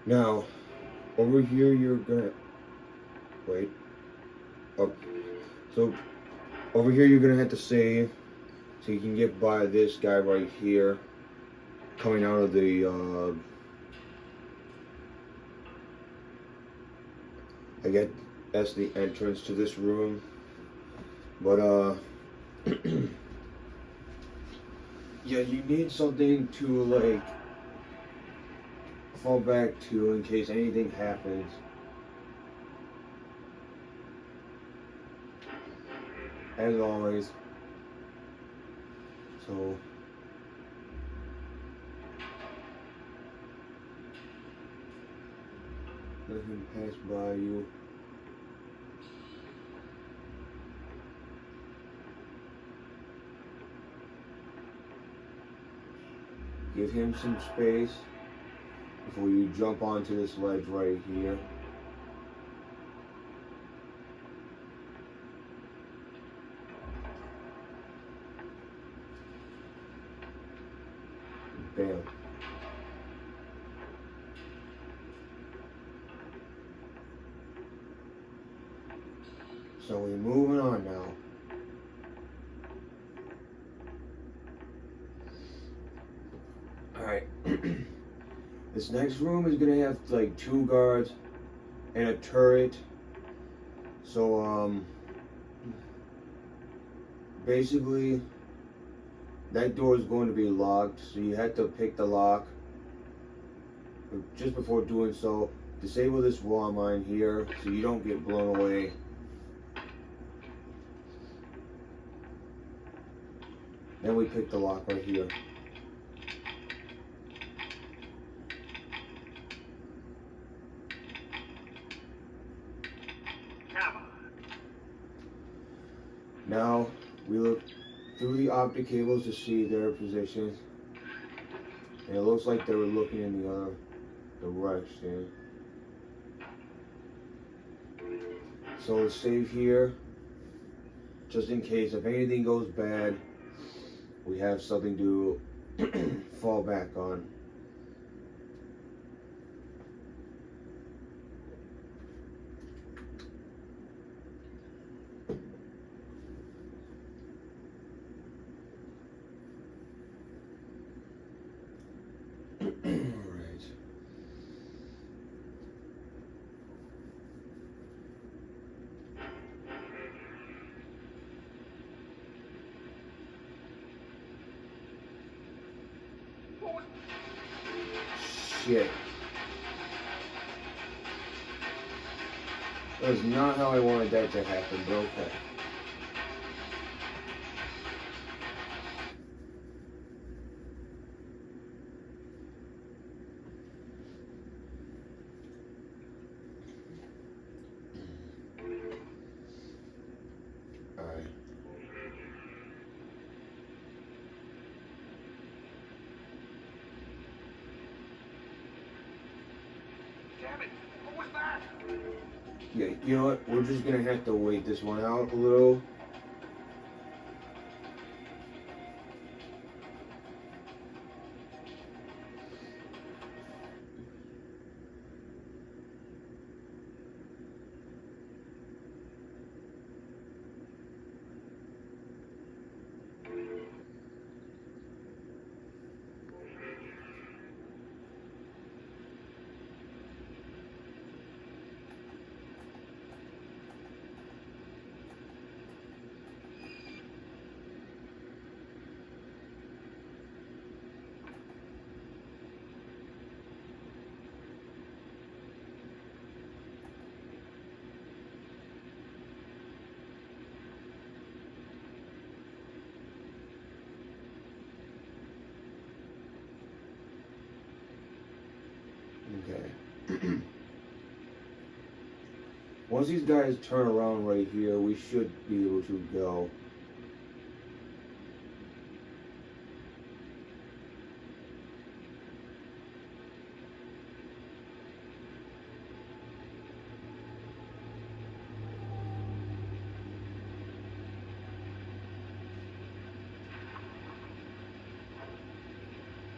Now, over here you're gonna... Wait. Oh. So, over here you're gonna have to save. So you can get by this guy right here. Coming out of the, I guess that's the entrance to this room. But, yeah, you need something to, like, fall back to in case anything happens. As always. So, let him pass by you. Give him some space before you jump onto this ledge right here. Bam. So we're moving on now. Alright. This next room is gonna have like 2 guards and a turret. So basically that door is going to be locked, so you have to pick the lock. But just before doing so, disable this wall mine here so you don't get blown away. Then we pick the lock right here. Come on. Now we look through the optic cables to see their positions, and it looks like they were looking in the other direction. So let's save here, just in case if anything goes bad, we have something to fall back on. Alright. Shit. That's not how I wanted that to happen, but okay. Alright. Damn it! What was that? Yeah, you know what? We're just gonna have to wait this one out a little. Okay. Once these guys turn around right here, we should be able to go.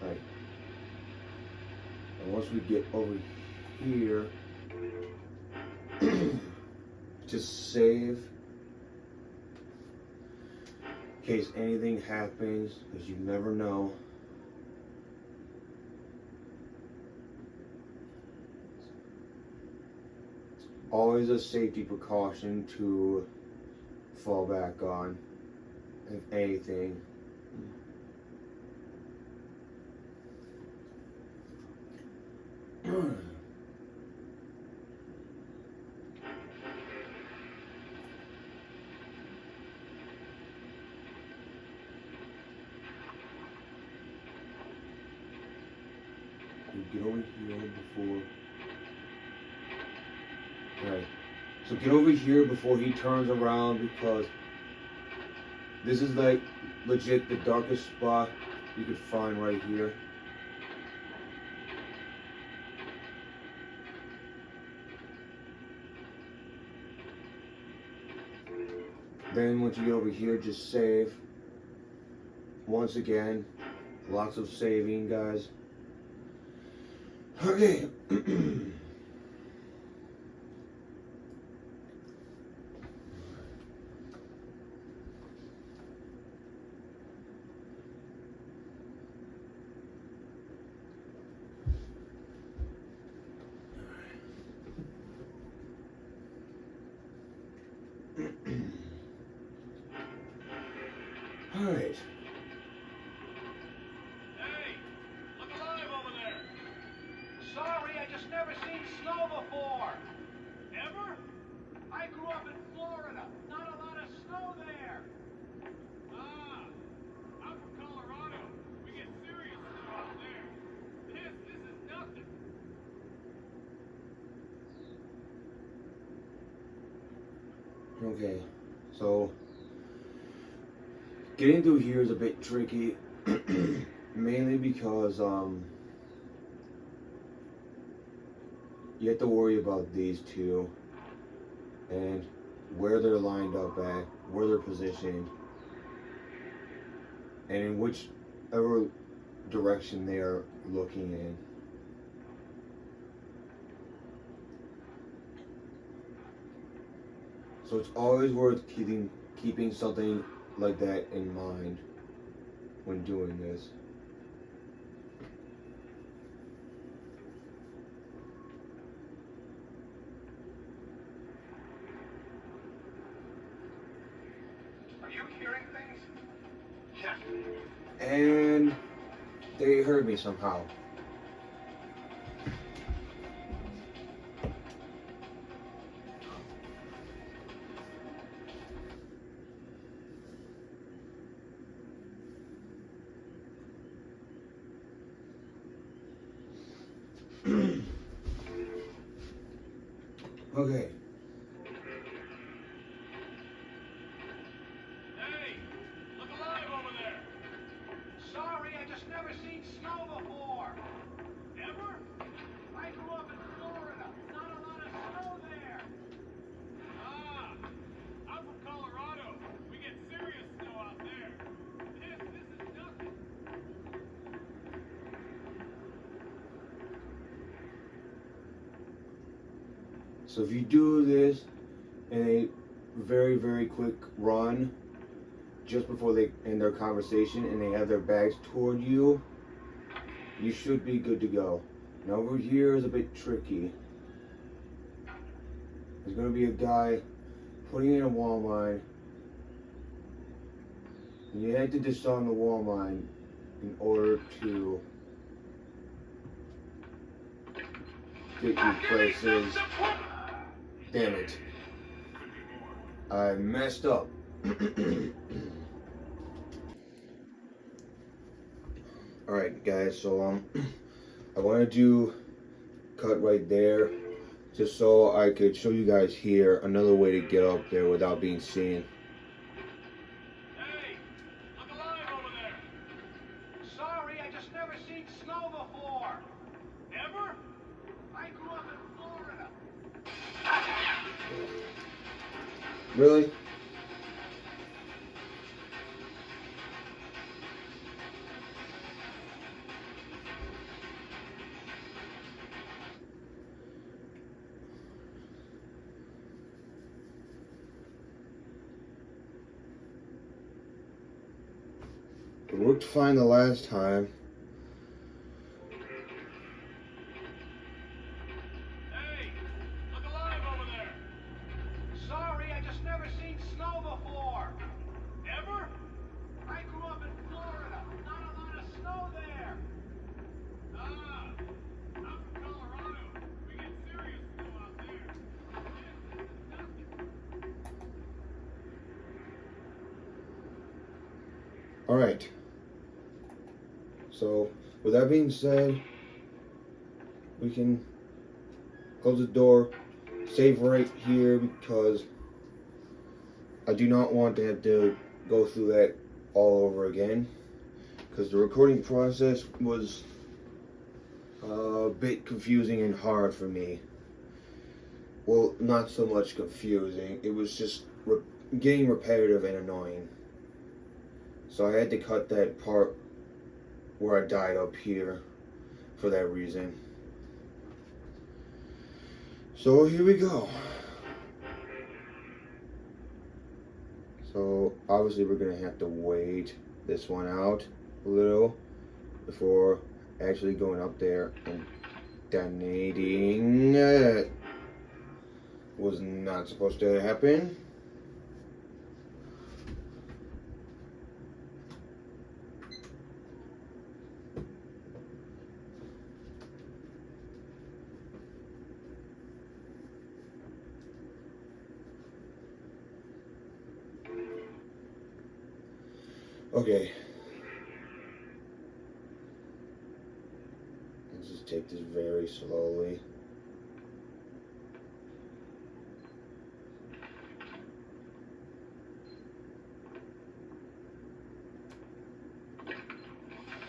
Right. And once we get over here, just save in case anything happens, because you never know. Always a safety precaution to fall back on, if anything. Get over here before. Alright. So get over here before he turns around, because this is like legit the darkest spot you could find right here. Then once you get over here, just save. Once again, lots of saving, guys. Okay. All right. Hey! Look alive over there! Sorry, I just never seen snow before! Ever? I grew up in Florida. Not a lot of snow there. Ah, I'm from Colorado. We get serious snow out there. This is nothing. Okay, so getting through here is a bit tricky, mainly because you have to worry about these two and where they're lined up at, where they're positioned, and in whichever direction they are looking in. So it's always worth keeping something like that in mind when doing this. Are you hearing things? Yeah. And they heard me somehow. Okay. Hey, look alive over there. Sorry, I just never seen snow before. Ever? I grew up in Florida. Not a lot of snow there. Ah, I'm from Colorado. We get serious snow out there. This is nothing. So if you do this in a very, very quick run, just before they end their conversation and they have their bags toward you, you should be good to go. Now over here is a bit tricky. There's going to be a guy putting in a wall mine. And you have to disarm the wall mine in order to get you places. Damn it. I messed up. Alright guys, so I wanted to cut right there just so I could show you guys here another way to get up there without being seen. Hey, look alive over there. Sorry, I just never seen snow before. Ever? I grew up in Florida. Really? It worked fine the last time. Hey, look alive over there. Sorry, I just never seen snow before. Ever? I grew up in Florida. Not a lot of snow there. Ah, I'm from Colorado. We get serious snow out there. This is nothing. Alright. So, with that being said, we can close the door, save right here because I do not want to have to go through that all over again because the recording process was a bit confusing and hard for me. Well, not so much confusing, it was just getting repetitive and annoying. So I had to cut that part where I died up here for that reason. So here we go. So obviously we're gonna have to wait this one out a little before actually going up there and detonating. Was not supposed to happen. Okay. Let's just take this very slowly.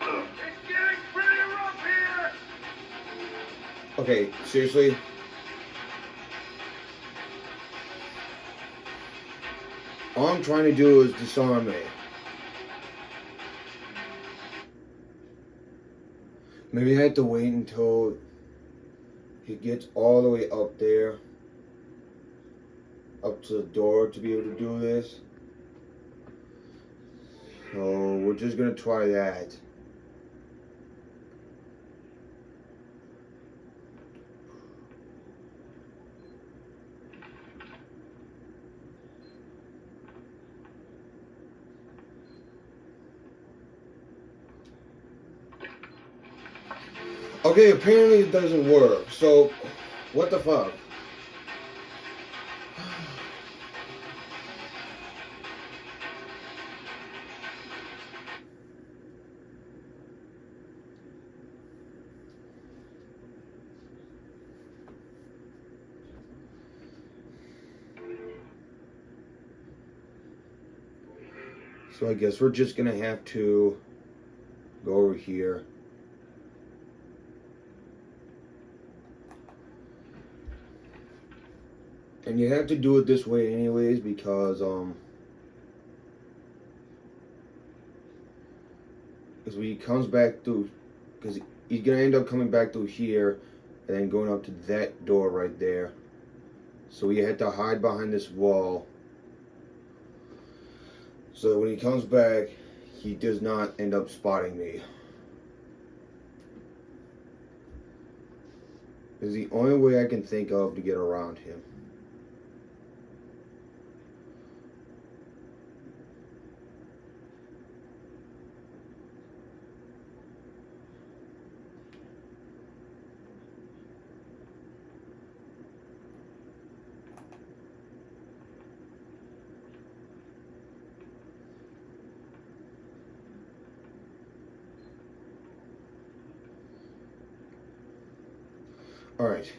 It's getting pretty rough here. Okay, seriously? All I'm trying to do is disarm it. Maybe I have to wait until he gets all the way up there, up to the door, to be able to do this. So we're just gonna try that. Okay, apparently it doesn't work. So, what the fuck? So I guess we're just gonna have to go over here. And you have to do it this way anyways because when he comes back through, because he's gonna end up coming back through here and then going up to that door right there. So we had to hide behind this wall. So when he comes back, he does not end up spotting me. It's the only way I can think of to get around him. Alright.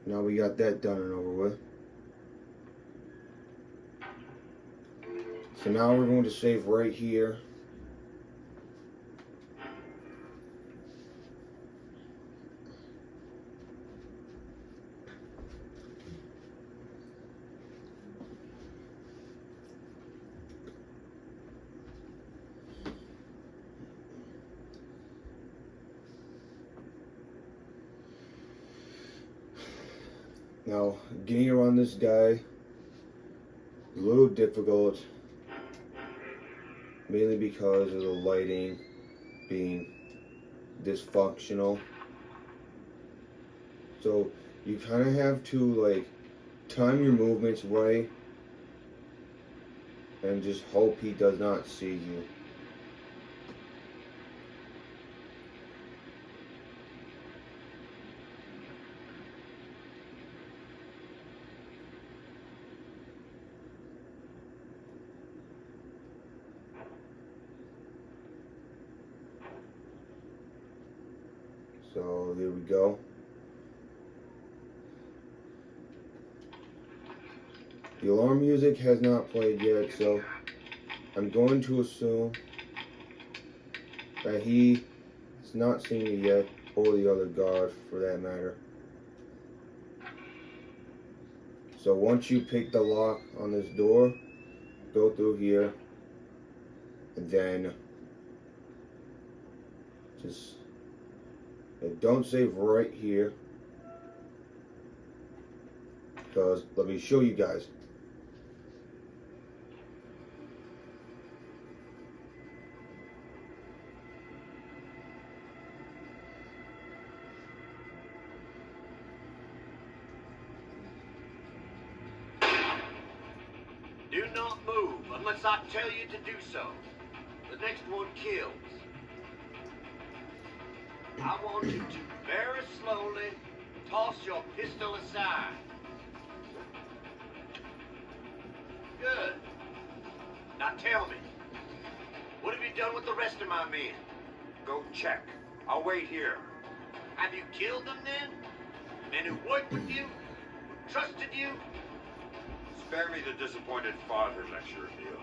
Now we got that done and over with. So now we're going to save right here. Now, getting around this guy is a little difficult, mainly because of the lighting being dysfunctional. So you kind of have to like time your movements right and just hope he does not see you. So there we go. The alarm music has not played yet, so I'm going to assume that he has not seen me yet, or the other guard for that matter. So once you pick the lock on this door, go through here, and then just don't save right here, because let me show you guys. Do not move unless I tell you to do so. The next one kills. I want you to very slowly toss your pistol aside. Good. Now tell me, what have you done with the rest of my men? Go check. I'll wait here. Have you killed them then? Men who worked with you? Who trusted you? Spare me the disappointed father lecture, Neil.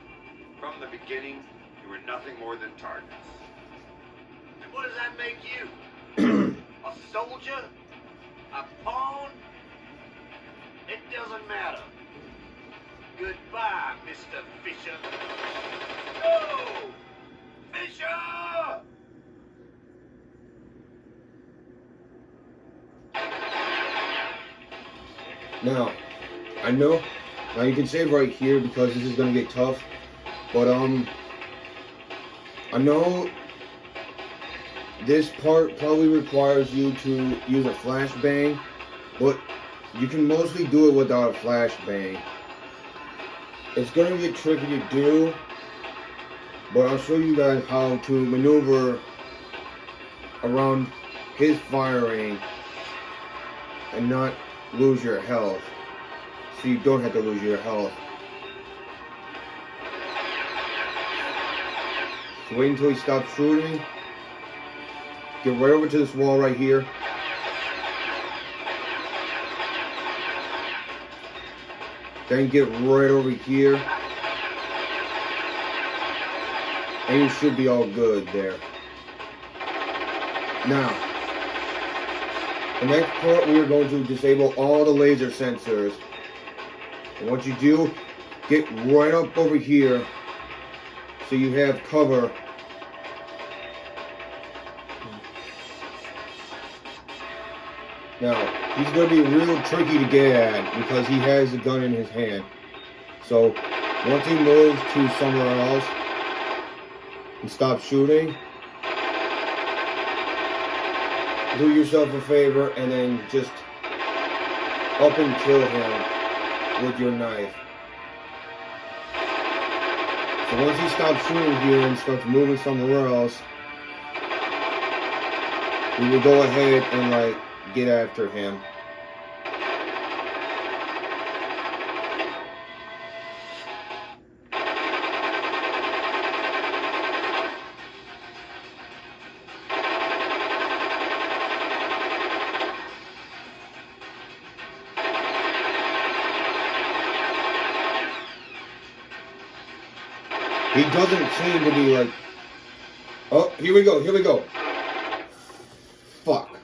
From the beginning, you were nothing more than targets. And what does that make you? A soldier? A pawn? It doesn't matter. Goodbye, Mr. Fisher. No! Fisher! Now, I know, now you can save right here because this is gonna get tough, but I know this part probably requires you to use a flashbang, but you can mostly do it without a flashbang. It's gonna get tricky to do, but I'll show you guys how to maneuver around his firing and not lose your health, so you don't have to lose your health. So wait until he stops shooting. Get right over to this wall right here. Then get right over here. And you should be all good there. Now, the next part we are going to disable all the laser sensors. And what you do, get right up over here so you have cover. Now, he's going to be real tricky to get at because he has a gun in his hand. So, once he moves to somewhere else and stops shooting, do yourself a favor and then just up and kill him with your knife. So once he stops shooting here and starts moving somewhere else, we will go ahead and get after him. He doesn't seem to be like... Oh, here we go, here we go. Fuck.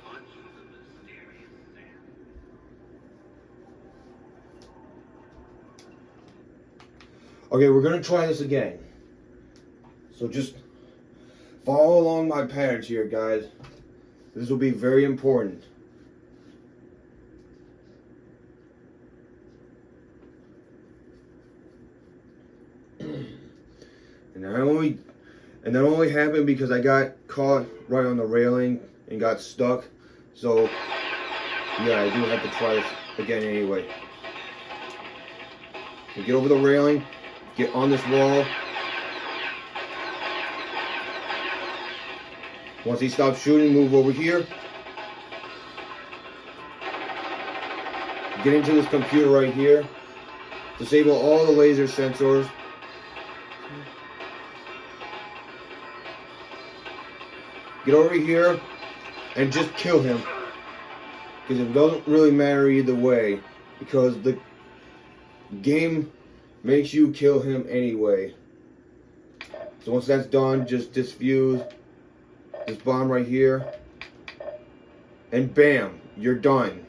Okay, we're gonna try this again. So just follow along my patterns here, guys. This will be very important. And that only happened because I got caught right on the railing and got stuck. So yeah, I do have to try this again anyway. So get over the railing, get on this wall. Once he stops shooting, move over here. Get into this computer right here. Disable all the laser sensors. Get over here and just kill him. Because it doesn't really matter either way. Because the game makes you kill him anyway. So once that's done, just disfuse this bomb right here. And bam, you're done.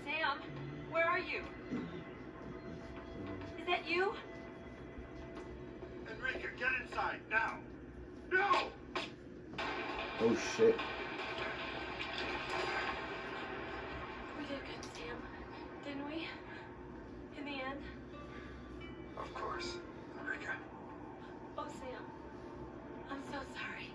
Sam, where are you? Is that you? Enrique, get inside, now! No! Oh shit. We did good, Sam. Didn't we? In the end? Of course, Enrique. Oh, Sam. I'm so sorry.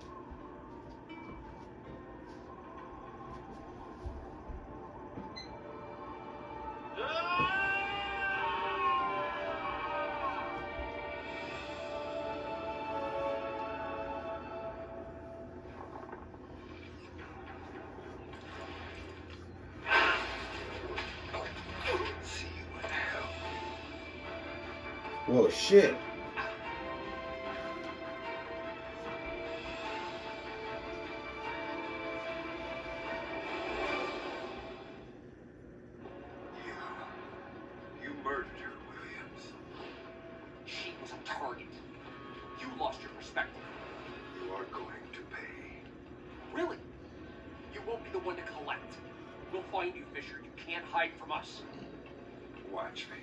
See you in hell. Whoa, shit. You murdered her, Williams. She was a target. You lost your perspective. You are going to pay. Really? You won't be the one to collect. We'll find you, Fisher. You can't hide from us. Watch me.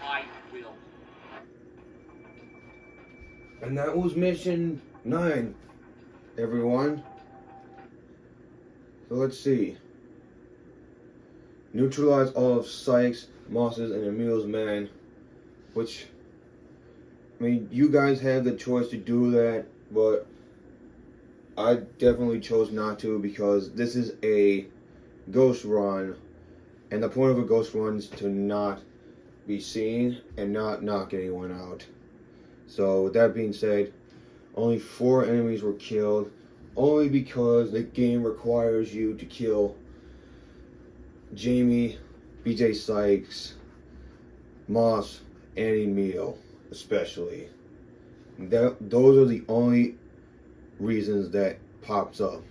I will. And that was mission 9, everyone. So let's see. Neutralize all of Sykes, Moss's, and Emil's men. Which, I mean, you guys have the choice to do that, but I definitely chose not to because this is a ghost run, and the point of a ghost run is to not be seen and not knock anyone out. So with that being said, only 4 enemies were killed, only because the game requires you to kill Jamie, BJ Sykes, Moss, and Emil, especially. Those are the only reasons that pops up.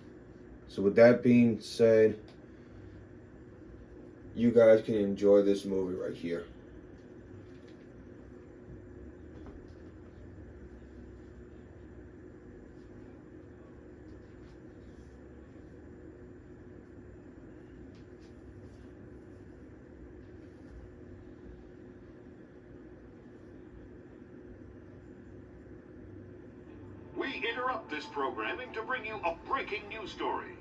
So with that being said, you guys can enjoy this movie right here. We interrupt this programming to bring you a breaking news story.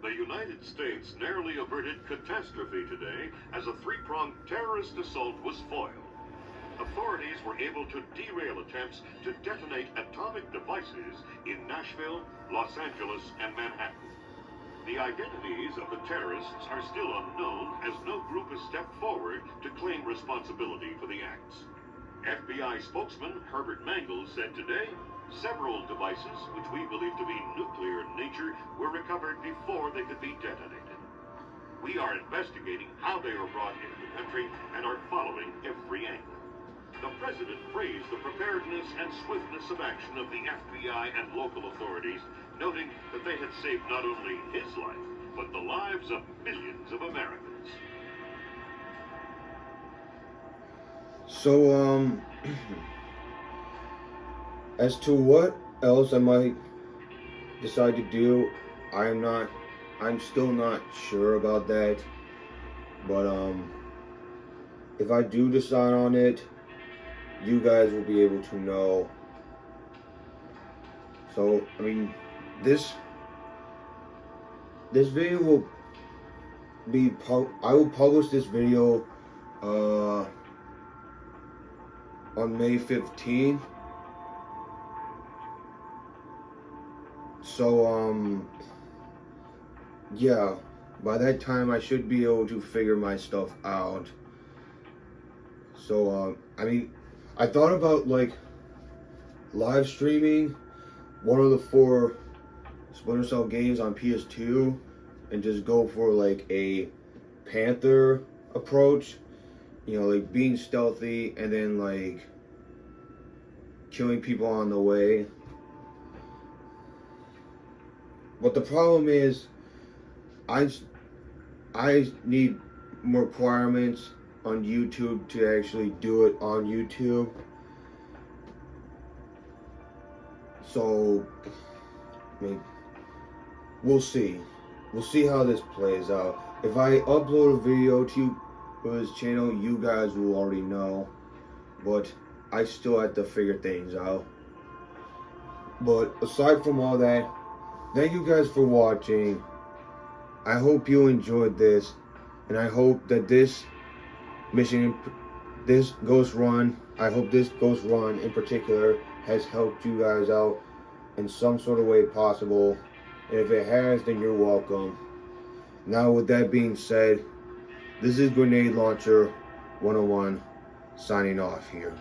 The United States narrowly averted catastrophe today as a 3-pronged terrorist assault was foiled. Authorities were able to derail attempts to detonate atomic devices in Nashville, Los Angeles, and Manhattan. The identities of the terrorists are still unknown as no group has stepped forward to claim responsibility for the acts. FBI spokesman Herbert Mangel said today, several devices, which we believe to be nuclear in nature, were recovered before they could be detonated. We are investigating how they were brought into the country and are following every angle. The president praised the preparedness and swiftness of action of the FBI and local authorities, noting that they had saved not only his life, but the lives of millions of Americans. So, as to what else I might decide to do, I'm still not sure about that. But, if I do decide on it, you guys will be able to know. So, I mean, this video will be, I will publish this video, on May 15th. So, yeah, by that time I should be able to figure my stuff out. So, I mean, I thought about, like, live streaming one of the 4 Splinter Cell games on PS2 and just go for, like, a Panther approach. You know, like, being stealthy and then, like, killing people on the way. But the problem is, I need more requirements on YouTube to actually do it on YouTube. So, I mean, we'll see. We'll see how this plays out. If I upload a video to his channel, you guys will already know. But I still have to figure things out. But aside from all that, thank you guys for watching. I hope you enjoyed this, and I hope that this ghost run in particular has helped you guys out in some sort of way possible. And if it has, then you're welcome. Now, with that being said, this is Grenade Launcher 101 signing off here.